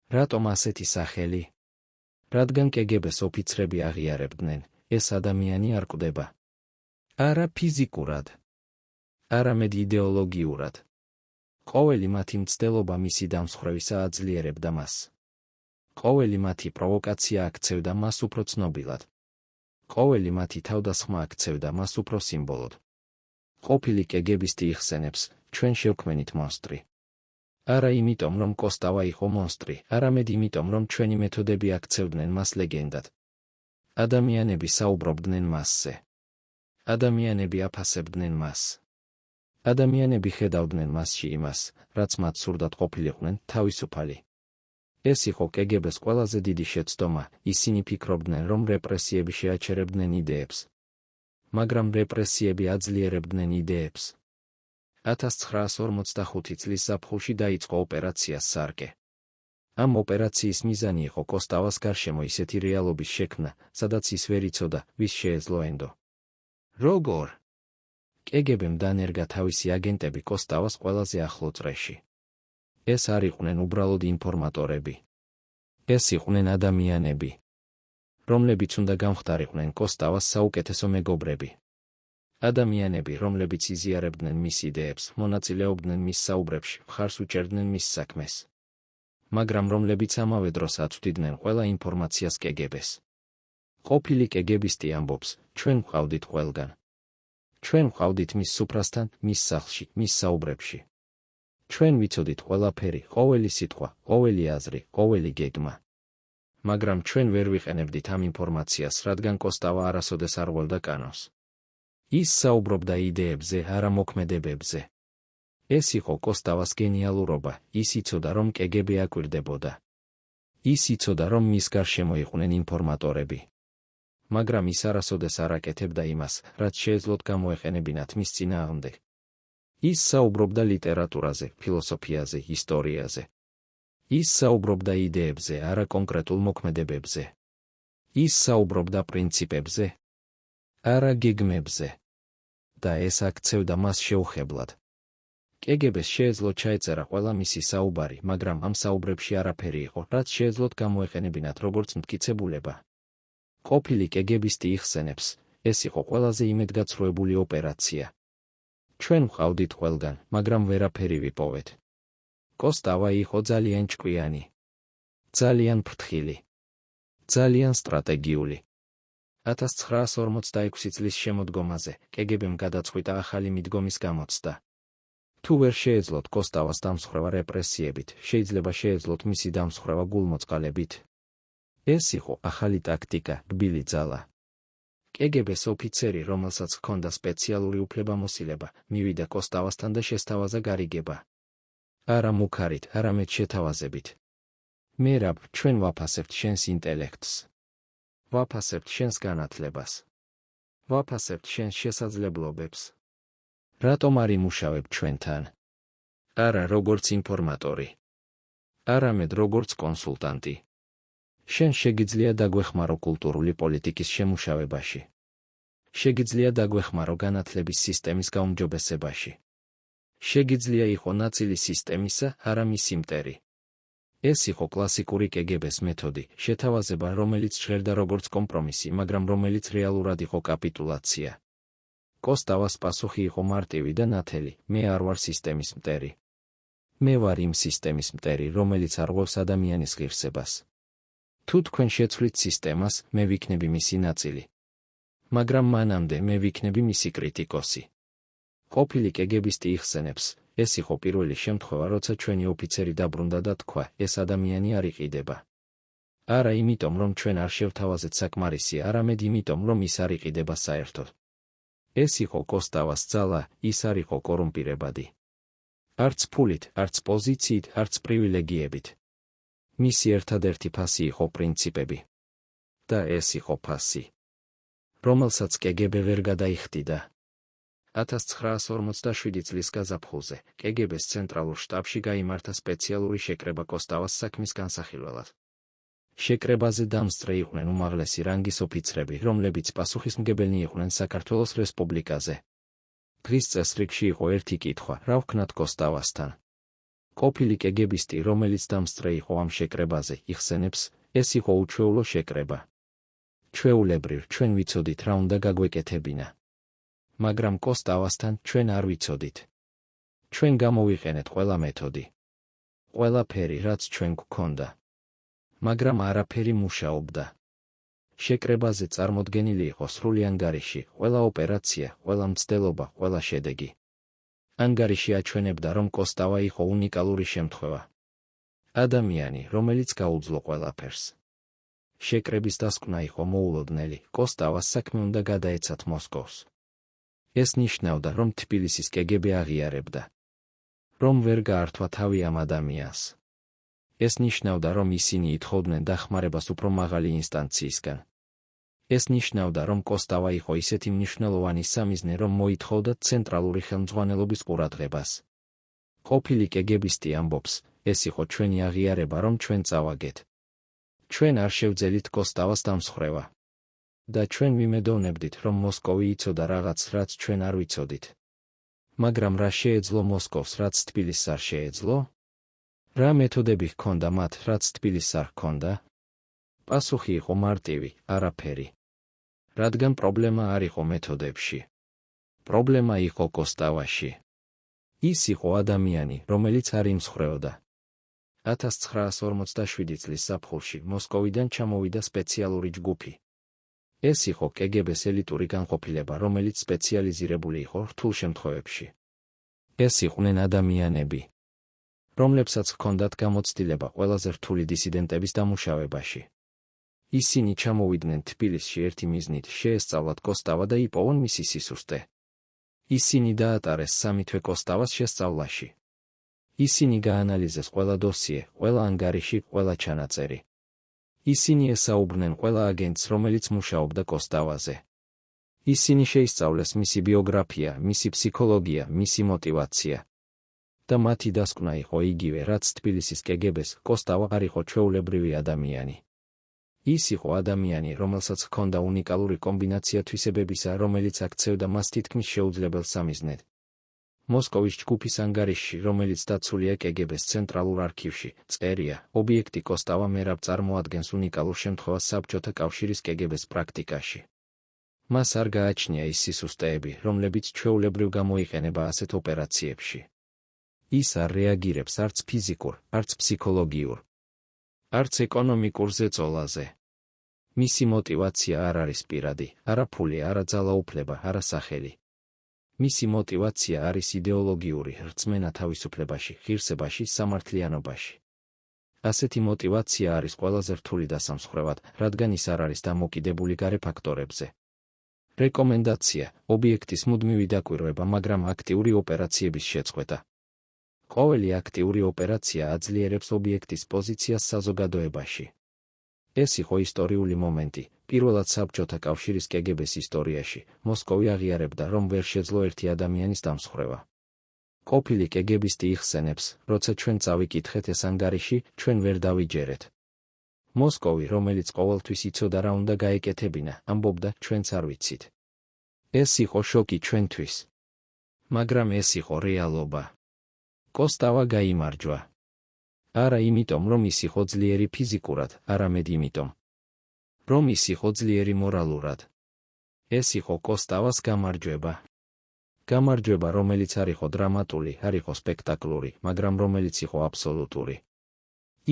რატომ ასეთი სახელი? რადგან კგბ-ს ოფიცრები აღიარებდნენ, ეს ადამიანი არ კვდება. არა ფიზიკურად. არამედ იდეოლოგიურად. ყოველი მათი მცდელობა მისი დამსხვრევისა აძლიერებდა მას. ყოველი მათი პროვოკაცია აქცევდა მას უფრო ცნობილად. ყოველი მათი თავდასხმა აქცევდა მას უფრო სიმბოლოდ. ყოფილი კგბ-ისტი იხსენებს, ჩვენ შევქმნით მონსტრი. არა იმიტომ, რომ კოსტავა იყო მონსტრი, არამედ იმიტომ, რომ ჩვენი მეთოდები აქცევდნენ მას ლეგენდად. ადამიანები საუბრობდნენ მასზე. ადამიანები აფასებდნენ მას. ადამიანები ხედავდნენ მასში იმას, რაც მათ სურდათ ყოფილიყვნენ, თავისუფალი. ეს იყო კგბ-ს ყველაზე დიდი შეცდომა, ისინი ფიქრობდნენ, რომ რეპრესიები შეაჩერებდნენ იდეებს. მაგრამ რეპრესიები აძლიერებდნენ იდეებს. 1945 წლის ზაფხულში დაიწყო ოპერაცია სარკე. ამ ოპერაციის მიზანი იყო კოსტავას გარშემო ისეთი რეალობის შექმნა, სადაც ის ვერ იცოდა, ვის შეეძლო ენდო. როგორ? კგბ-მ დანერგა თავისი აგენტები კოსტავას ყველაზე ახლო წრეში. ეს არ იყვნენ უბრალოდ ინფორმატორები. ეს იყვნენ ადამიანები, რომლებიც უნდა გამხდარიყვნენ კოსტავას საუკეთესო მეგობრები. ადამიანები, რომლებიც იზიარებდნენ მის იდეებს, მონაწილეობდნენ მის საუბრებში, მხარს უჭერდნენ მის საქმეს. მაგრამ რომლებიც ამავე დროს აწვდიდნენ ყველა ინფორმაციას კგბ-ს. ყოფილი კგბ-ისტი ამბობს, ჩვენ ვყავდით ყველგან. ჩვენ ვყავდით მის სუფრასთან, მის სახლში, მის საუბრებში. ჩვენ ვიცოდით ყველაფერი, ყოველი სიტყვა, ყოველი აზრი, ყოველი გეგმა. მაგრამ ჩვენ ვერ ვიყენებდით ამ ინფორმაციას, რადგან კოსტავა არასოდეს არ ღვევდა კანონს. ის საუბრობდა იდეებზე, არა მოქმედებებზე. ეს იყო კოსტავას გენიალურობა, ის იცოდა, რომ კგბ აკვირდებოდა. ის იცოდა, რომ მის გარშემო იყვნენ ინფორმატორები. მაგრამ ის არასოდეს არ აკეთებდა იმას, რაც შეეძლოთ გამოეყენებინათ მის წინააღმდეგ. ის საუბრობდა ლიტერატურაზე, ფილოსოფიაზე, ისტორიაზე. ის საუბრობდა იდეებზე, არა კონკრეტულ მოქმედებებზე. ის საუბრობდა პრინციპებზე, არა გეგმებზე. და ეს აქცევდა მას შეუხებლად. კგბ-ს შეეძლო ჩაეწერა ყველა მისი საუბარი, მაგრამ ამ საუბრებში არაფერი იყო, რაც შეეძლოთ გამოეყენებინათ როგორც მტკიცებულება. ყოფილი კგბ-ისტი იხსენებს, ეს იყო ყველაზე იმედგაცრუებული ოპერაცია. ჩვენ ვყავდით ყველგან, მაგრამ ვერაფერი ვიპოვეთ. კოსტავა იყო ძალიან ჭკვიანი. ძალიან ფრთხილი. ძალიან სტრატეგიული. 1946 წლის შემოდგომაზე კგბ-მ გადაწყვიტა ახალი მიდგომის გამოცდა. თუ ვერ შეეძლოთ კოსტავას დამსხვრევა რეპრესიებით, შეიძლება შეეძლოთ მისი დამსხვრევა გულმოწყალებით. ეს იყო ახალი ტაქტიკა, რბილი ძალა. კგბ-ს ოფიცერი, რომელსაც ჰქონდა სპეციალური უფლებამოსილება, მივიდა კოსტავასთან და შესთავაზა გარიგება. არა მუქარით, არამედ შეთავაზებით. მერაბ, ჩვენ ვაფასებთ შენს ინტელექტს. ვაფასებთ შენს განათლებას. ვაფასებთ შენს შესაძლებლობებს. რატომ არ იმუშავებ ჩვენთან? არა როგორც ინფორმატორი. არამედ როგორც კონსულტანტი. შენ შეგიძლია დაგვეხმარო კულტურული პოლიტიკის შემუშავებაში. შეგიძლია დაგვეხმარო განათლების სისტემის გაუმჯობესებაში. შეგიძლია იყო ნაწილი სისტემისა, არა მისი მტერი. ეს იყო კლასიკური კგბ-ს მეთოდი, შეთავაზება, რომელიც ჟღერდა როგორც კომპრომისი, მაგრამ რომელიც რეალურად იყო კაპიტულაცია. კოსტავას პასუხი იყო მარტივი და ნათელი: მე არ ვარ სისტემის მტერი. მე ვარ იმ სისტემის მტერი, რომელიც არღვევს ადამიანის ღირსებას. თუ თქვენ შეცვლით სისტემას, მე ვიქნები მისი ნაწილი. მაგრამ მანამდე მე ვიქნები მისი კრიტიკოსი. ყოფილი კგბ-ისტი იხსენებს, ეს იყო პირველი შემთხვევა, როცა ჩვენი ოფიცერი დაბრუნდა და თქვა, ეს ადამიანი არ იყიდება. არა იმიტომ, რომ ჩვენ არ შევთავაზეთ საკმარისი, არამედ იმიტომ, რომ ის არ იყიდება საერთოდ. ეს იყო კოსტავას ძალა, ის არ იყო კორუმპირებადი. არც ფულით, არც პოზიციით, არც პრივილეგიებით. მისი ერთადერთი ფასი იყო პრინციპები. და ეს იყო ფასი, რომელსაც კგბ ვერ გადაიხდიდა. 1947 წლის გაზაფხულზე კგბ-ს ცენტრალურ შტაბში გაიმართა სპეციალური შეკრება კოსტავას საქმის განსახილველად. შეკრებაზე დამსწრე იყვნენ უმაღლესი რანგის ოფიცრები, რომლებიც პასუხისმგებელნი იყვნენ საქართველოს რესპუბლიკაზე. დღის წესრიგში იყო ერთი კითხვა: რა ვქნათ კოსტავასთან? ყოფილი კგბ-ისტი, რომელიც დამსწრე იყო ამ შეკრებაზე, იხსენებს, ეს იყო უჩვეულო შეკრება. ჩვეულებრივ, ჩვენ ვიცოდით, რა უნდა გაგვეკეთებინა. მაგრამ კოსტავასთან ჩვენ არ ვიცოდით. ჩვენ გამოვიყენეთ ყველა მეთოდი. ყველაფერი, რაც ჩვენ გვქონდა. მაგრამ არაფერი მუშაობდა. შეკრებაზე წარმოდგენილი იყო სრული ანგარიში, ყველა ოპერაცია, ყველა მცდელობა, ყველა შედეგი. ანგარიში აჩვენებდა, რომ კოსტავა იყო უნიკალური შემთხვევა. ადამიანი, რომელიც გაუძლო ყველაფერს. შეკრების დასკვნა იყო მოულოდნელი, კოსტავას საქმე უნდა გადაეცათ მოსკოვს. ეს ნიშნავდა, რომ თბილისის კგბ აღიარებდა. რომ ვერ გაართვა თავი ამ ადამიანს. ეს ნიშნავდა, რომ ისინი ითხოვდნენ დახმარებას უფრო მაღალი ინსტანციისგან. ეს ნიშნავდა, რომ კოსტავა იყო ისეთი მნიშვნელოვანი სამიზნე, რომ მოითხოვდა ცენტრალური ხელმძღვანელობის ყურადღებას. ყოფილი კგბ-ისტი ამბობს, ეს იყო ჩვენი აღიარება, რომ ჩვენ წავაგეთ. ჩვენ არ შევძელით კოსტავას დამსხრევა. და ჩვენ ვიმედოვნებდით, რომ მოსკოვი იცოდა რაღაც, რაც ჩვენ არ ვიცოდით. მაგრამ რა შეეძლო მოსკოვს, რაც თბილისს არ შეეძლო? რა მეთოდები ჰქონდა მათ, რაც თბილისს არ ჰქონდა? პასუხი იყო მარტივი: არაფერი. რადგან პრობლემა არ იყო მეთოდებში. პრობლემა იყო კოსტავაში. ის იყო ადამიანი, რომელიც არ იმსხვრეოდა. 1947 წლის ზაფხულში მოსკოვიდან ჩამოვიდა სპეციალური ჯგუფი. ეს იყო კგბ-ს ელიტური განყოფილება, რომელიც სპეციალიზირებული იყო რთულ შემთხვევებში. ეს იყვნენ ადამიანები, რომლებსაც ჰქონდათ გამოცდილება ყველაზე რთული დისიდენტების დამუშავებაში. ისინი ჩამოვიდნენ თბილისში ერთი მიზნით: შეესწავლათ კოსტავა და იპოვონ მისი სისუსტე. ისინი დაატარეს 3 თვე კოსტავას შესწავლაში. ისინი გაანალიზეს ყველა დოსიე, ყველა ანგარიში, ყველა ჩანაწერი. ისინი ესაუბრნენ ყველა აგენტს, რომელიც მუშაობდა კოსტავაზე. ისინი შეისწავლეს მისი ბიოგრაფია, მისი ფსიქოლოგია, მისი мотиваცია. და მათი დასკვნა იყო იგივე, რაც თბილისის კგბ-ს: კოსტავა არ იყო ჩვეულებრივი ადამიანი. ის იყო ადამიანი, რომელსაც ჰქონდა უნიკალური კომბინაცია თვისებებისა, რომელიც აქცევდა მას თითქმის შეუძლებელ სამიზნედ. მოსკოვის ჯგუფის ანგარიშში, რომელიც დაცულია კგბ-ს ცენტრალურ არქივში, წერია: ობიექტი კოსტავა მერაბ წარმოადგენს უნიკალურ შემთხვევას საბჭოთა კავშირის კგბ-ს პრაქტიკაში. მას არ გააჩნია ის სისუსტეები, რომლებიც ჩვეულებრივ გამოიყენება ასეთ ოპერაციებში. ის არ რეაგირებს არც ფიზიკურ, არც ფსიქოლოგიურ, არც ეკონომიკურ ზეწოლაზე. მისი мотиваცია არ არის პირადი, არა ფული, არა ძალაუფლება, არა სახელი. მისი мотиваცია არის იდეოლოგიური, რწმენა თავისუფლებაში, ღირსებაში, სამართლიანობაში. ასეთი мотиваცია არის ყველაზე რთული დასამსხვრევად, რადგან ის არ არის დამოკიდებული გარე ფაქტორებზე. რეკომენდაცია, ობიექტის მუდმივი დაკვირვება, მაგრამ აქტიური ოპერაციების შეწყვეტა. ყოველი აქტიური ოპერაცია აძლიერებს ობიექტის პოზიციას საზოგადოებაში. ეს იყო ისტორიული მომენტი. პირველად საბჭოთა კავშირის კგბ-ს ისტორიაში მოსკოვი აღიარებდა, რომ ვერ შეძლო ერთი ადამიანის დამსხვრევა. ყოფილი კგბ-ისტი იხსენებს, როცა ჩვენ წავიკითხეთ ეს ანგარიში, ჩვენ ვერ დავიჯერეთ. მოსკოვი, რომელიც ყოველთვის იცოდა რა უნდა გაეკეთებინა, ამბობდა, ჩვენც არ ვიცით. ეს იყო შოკი ჩვენთვის. მაგრამ ეს იყო რეალობა. კოსტავა გაიმარჯვა. არა იმიტომ, რომ ის იყო ძლიერი ფიზიკურად, არამედ იმიტომ, რომ ის იყო ძლიერი მორალურად. ეს იყო კოსტავას გამარჯვება. გამარჯვება, რომელიც არ იყო დრამატული, არ იყო სპექტაკლური, მაგრამ რომელიც იყო აბსოლუტური.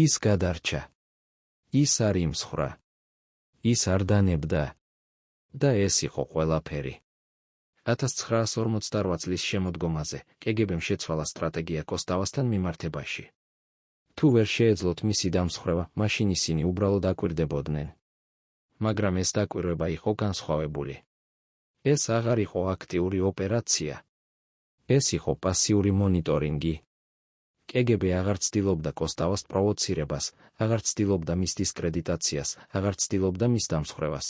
ის გადარჩა. ის არ იმსხვრა. ის არ დანებდა. და ეს იყო ყველაფერი. 1948 წლის შემოდგომაზე კგბ-მ შეცვალა სტრატეგია კოსტავასთან მიმართებაში. თუ ვერ შეეძლოთ მისი დამსხვრევა, მაშინ ისინი უბრალოდ აკვირდებოდნენ. მაგრამ ეს დაკვირვება იყო განსხვავებული. ეს აღარ იყო აქტიური ოპერაცია. ეს იყო პასიური მონიტორინგი. კგბ აღარ ცდილობდა კოსტავას პროვოცირებას, აღარ ცდილობდა მის დისკრედიტაციას, აღარ ცდილობდა მის დამსხვრევას.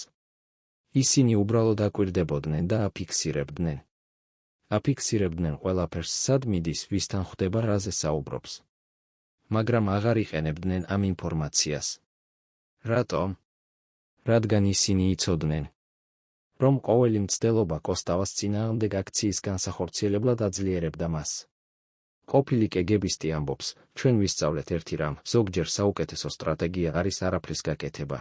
ისინი უბრალოდ აკვირდებოდნენ და აფიქსირებდნენ. აფიქსირებდნენ ყველაფერს, სად მიდის, ვისთან ხვდება, რაზე საუბრობს. მაგრამ აღარ იყენებდნენ ამ ინფორმაციას. რატომ? რადგან ისინი იცოდნენ, რომ ყოველი მცდელობა კოსტავას წინააღმდეგ აქციის განსახორციელებლად აძლიერებდა მას. ყოფილი კგბ-ისტი ამბობს, ჩვენ ვისწავლეთ ერთი რამ, ზოგჯერ საუკეთესო სტრატეგია არის არაფრის გაკეთება.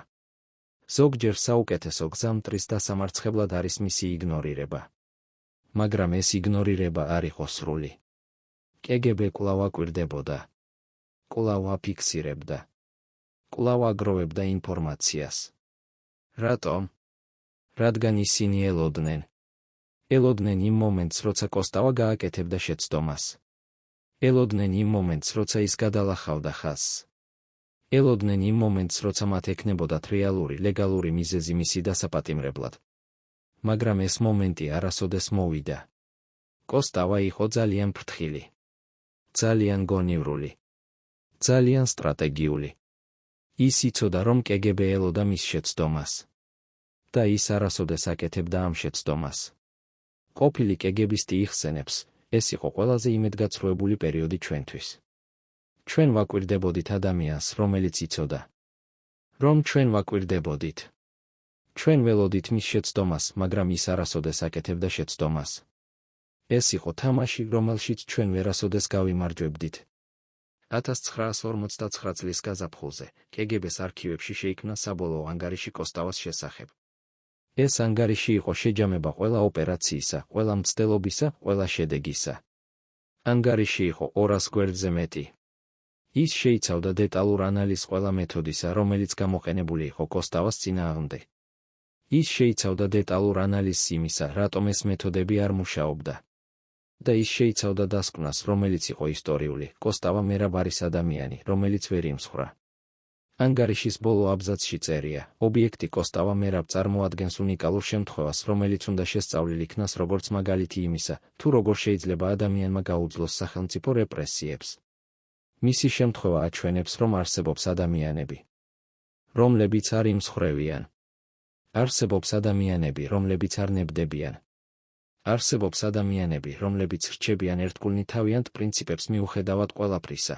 ზოგჯერ საუკეთესო გზა მტრის დასამარცხებლად არის მისი იგნორირება. მაგრამ ეს იგნორირება არ იყო სრული. კგბ კვლავ აკვირდებოდა. კვლავ აფიქსირებდა. კვლავ აგროვებდა ინფორმაციას. რატომ? რადგან ისინი ელოდნენ. ელოდნენ იმ მომენტს, როცა კოსტავა გააკეთებდა შეცდომას. ელოდნენ იმ მომენტს, როცა ის გადალახავდა ხაზს. ელოდნენ იმ მომენტს, როცა მათ ექნებოდათ რეალური, ლეგალური მიზეზი მისი დასაპატიმრებლად. მაგრამ ეს მომენტი არასოდეს მოვიდა. კოსტავა იყო ძალიან ფრთხილი. ძალიან გონივრული. ძალიან სტრატეგიული. ის იცოდა, რომ კგბ ელოდა მის შეცდომას. და ის არასოდეს აკეთებდა ამ შეცდომას. ყოფილი კგბ-ისტი იხსენებს, ეს იყო ყველაზე იმედგაცრუებული პერიოდი ჩვენთვის. ჩვენ ვაკვირდებოდით ადამიანს, რომელიც იცოდა, რომ ჩვენ ვაკვირდებოდით. ჩვენ ველოდით მის შეცდომას, მაგრამ ის არასოდეს აკეთებდა შეცდომას. ეს იყო თამაში, რომელშიც ჩვენ ვერასოდეს გავიმარჯვებდით. 1959 წლის გაზაფხულზე კგბ-ს არქივებში შეიქმნა საბოლოო ანგარიში კოსტავას შესახებ. ეს ანგარიში იყო შეჯამება ყველა ოპერაციისა, ყველა მცდელობისა, ყველა შედეგისა. ანგარიში იყო 200 გვერდზე მეტი. ის შეიცავდა დეტალურ ანალიზს ყველა მეთოდისა, რომელიც გამოყენებული იყო კოსტავას წინააღმდეგ. ის შეიცავდა დეტალურ ანალიზს იმისა, რატომ ეს მეთოდები არ მუშაობდა. და ის შეიცავდა დასკვნას, რომელიც იყო ისტორიული, კოსტავა მერაბ არის ადამიანი, რომელიც ვერ იმსხვრა. ანგარიშის ბოლო აბზაცში წერია, ობიექტი კოსტავა მერაბ წარმოადგენს უნიკალურ შემთხვევას, რომელიც უნდა შესწავლილ იქნას როგორც მაგალითი იმისა, თუ როგორ შეიძლება ადამიანმა გაუძლოს სახელმწიფო რეპრესიებს. მისი შემთხვევა აჩვენებს, რომ არსებობს ადამიანები, რომლებიც არ იმსხვრევიან. არსებობს ადამიანები, რომლებიც არ ნებდებიან. არსებობს ადამიანები, რომლებიც რჩებიან ერთგულნი თავიანთ პრინციპებს მიუხედავად ყველაფრისა.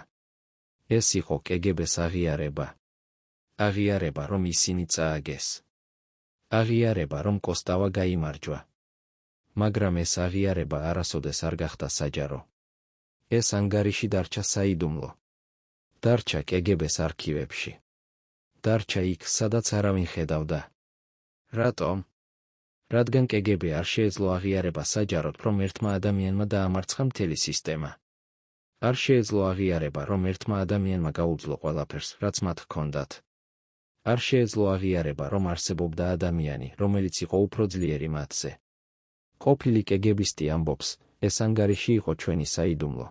ეს იყო კგბ-ს აღიარება. აღიარება, რომ ისინი წააგეს. აღიარება, რომ კოსტავა გაიმარჯვა. მაგრამ ეს აღიარება არასოდეს არ გახდა საჯარო. ეს ანგარიში დარჩა საიდუმლო. დარჩა კგბ-ს არქივებში. დარჩა იქ, სადაც არავინ ხედავდა. რატომ? რადგან კგბ არ შეეძლო აღიარება საჯაროდ, რომ ერთმა ადამიანმა დაამარცხა მთელი სისტემა. არ შეეძლო აღიარება, რომ ერთმა ადამიანმა გაუძლო ყველაფერს, რაც მათ ჰქონდათ. არ შეეძლო აღიარება, რომ არსებობდა ადამიანი, რომელიც იყო უფრო ძლიერი მათზე. ყოფილი კგბ-ისტი ამბობს, ეს ანგარიში იყო ჩვენი საიდუმლო.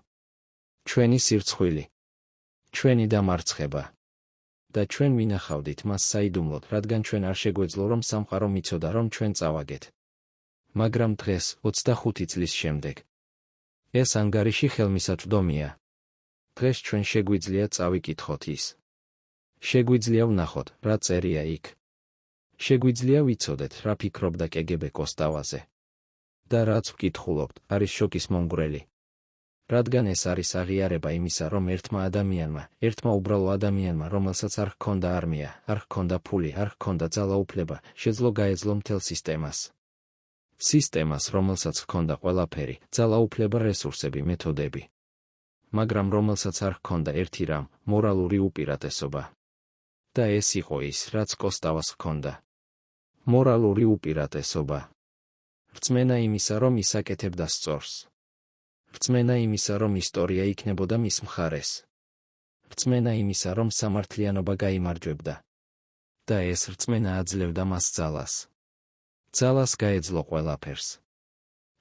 ჩვენი სირცხვილი. ჩვენი დამარცხება. და ჩვენ ვინახავდით მას საიდუმლოდ, რადგან ჩვენ არ შეგვეძლო, რომ სამყარო მიცოდა, რომ ჩვენ წავაგეთ. მაგრამ დღეს, 25 წლის შემდეგ, ეს ანგარიში ხელმისაწვდომია. დღეს ჩვენ შეგვიძლია წავიკითხოთ ის. შეგვიძლია ვნახოთ, რა წერია იქ. შეგვიძლია ვიცოდეთ, რა ფიქრობდა კგბ კოსტავაზე. და რაც ვკითხულობთ, არის შოკის მომგვრელი. რადგან ეს არის აღიარება იმისა, რომ ერთმა უბრალო ადამიანმა, რომელსაც არ ჰქონდა არმია, არ ჰქონდა ფული, არ ჰქონდა ძალაუფლება, შეძლო გაეძლო მთელ სისტემას. სისტემას, რომელსაც ჰქონდა ყველაფერი, ძალაუფლება, რესურსები, მეთოდები. მაგრამ რომელსაც არ ჰქონდა ერთი რამ, მორალური უპირატესობა. და ეს იყო ის, რაც კოსტავას ჰქონდა. მორალური უპირატესობა. რწმენა იმისა, რომ ის აკეთებდა სწორს. რწმენა იმისა, რომ ისტორია იქნებოდა მის მხარეს. რწმენა იმისა, რომ სამართლიანობა გაიმარჯვებდა. და ეს რწმენა აძლევდა მას ძალას. ძალას გაეძლო ყველაფერს.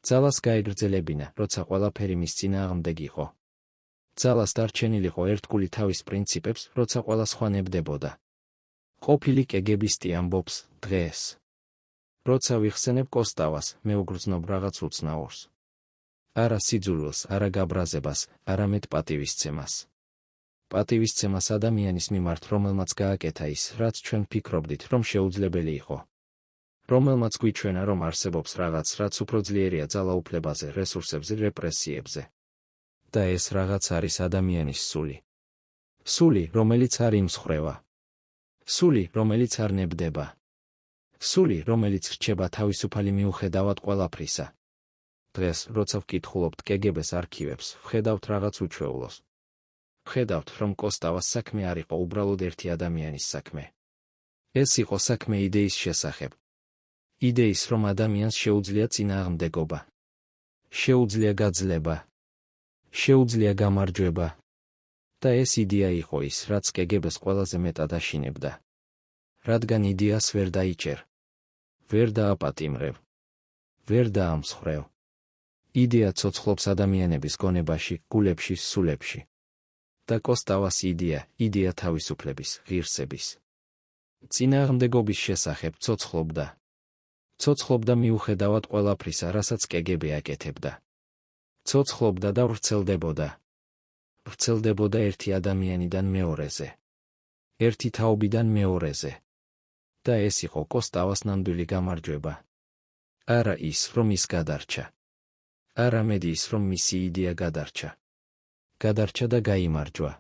ძალას გაეგრძელებინა, როცა ყველაფერი მის წინააღმდეგ იყო. ძალას დარჩენილიყო ერთგული თავის პრინციპებს, როცა ყველა სხვა ნებდებოდა. ყოფილი კგბისტი ამბობს, დღეს. როცა ვიხსენებ კოსტავას, მე ვგრძნობ რაღაც უცნაურს. არა სიძულვილს, არა გაბრაზებას, არამედ პატივისცემას. პატივისცემას ადამიანის მიმართ, რომელმაც გააკეთა ის, რაც ჩვენ ფიქრობდით, რომ შეუძლებელი იყო. რომელმაც გვიჩვენა, რომ არსებობს რაღაც, რაც უფრო ძლიერია ძალაუფლებაზე, რესურსებზე, რეპრესიებზე. და ეს რაღაც არის ადამიანის სული. სული, რომელიც არ იმსხვრევა. სული, რომელიც არ ნებდება. სული, რომელიც რჩება თავისუფალი მიუხედავად ყველაფრისა. დღეს, როცა ვკითხულობთ კგბ-ს არქივებს, ვხედავთ რაღაც უჩვეულოს. ვხედავთ, რომ კოსტავას საქმე არ იყო უბრალოდ ერთი ადამიანის საქმე. ეს იყო საქმე იდეის შესახებ. იდეის, რომ ადამიანს შეუძლია წინააღმდეგობა. შეუძლია გაძლება. შეუძლია გამარჯვება. და ეს იდეა იყო ის, რაც კგბ-ს ყველაზე მეტად აშინებდა. რადგან იდეას ვერ დაიჭერ. ვერ დააპატიმრებ. ვერ დაამსხვრევ. იდეა ცოცხლობს ადამიანების გონებაში, გულებში, სულებში. და კოსტავას იდეა თავისუფლების, ღირსების. წინააღმდეგობის შესახებ ცოცხლობდა. ცოცხლობდა მიუხედავად ყველაფრისა, რასაც კგბ აკეთებდა. ცოცხლობდა და ვრცელდებოდა. ვრცელდებოდა ერთი ადამიანიდან მეორეზე. ერთი თაობიდან მეორეზე. და ეს იყო კოსტავას ნამდვილი გამარჯვება. არა ის, რომ ის გადარჩა. არამედ ის, რომ მისი იდეა გადარჩა. გადარჩა და გაიმარჯვა.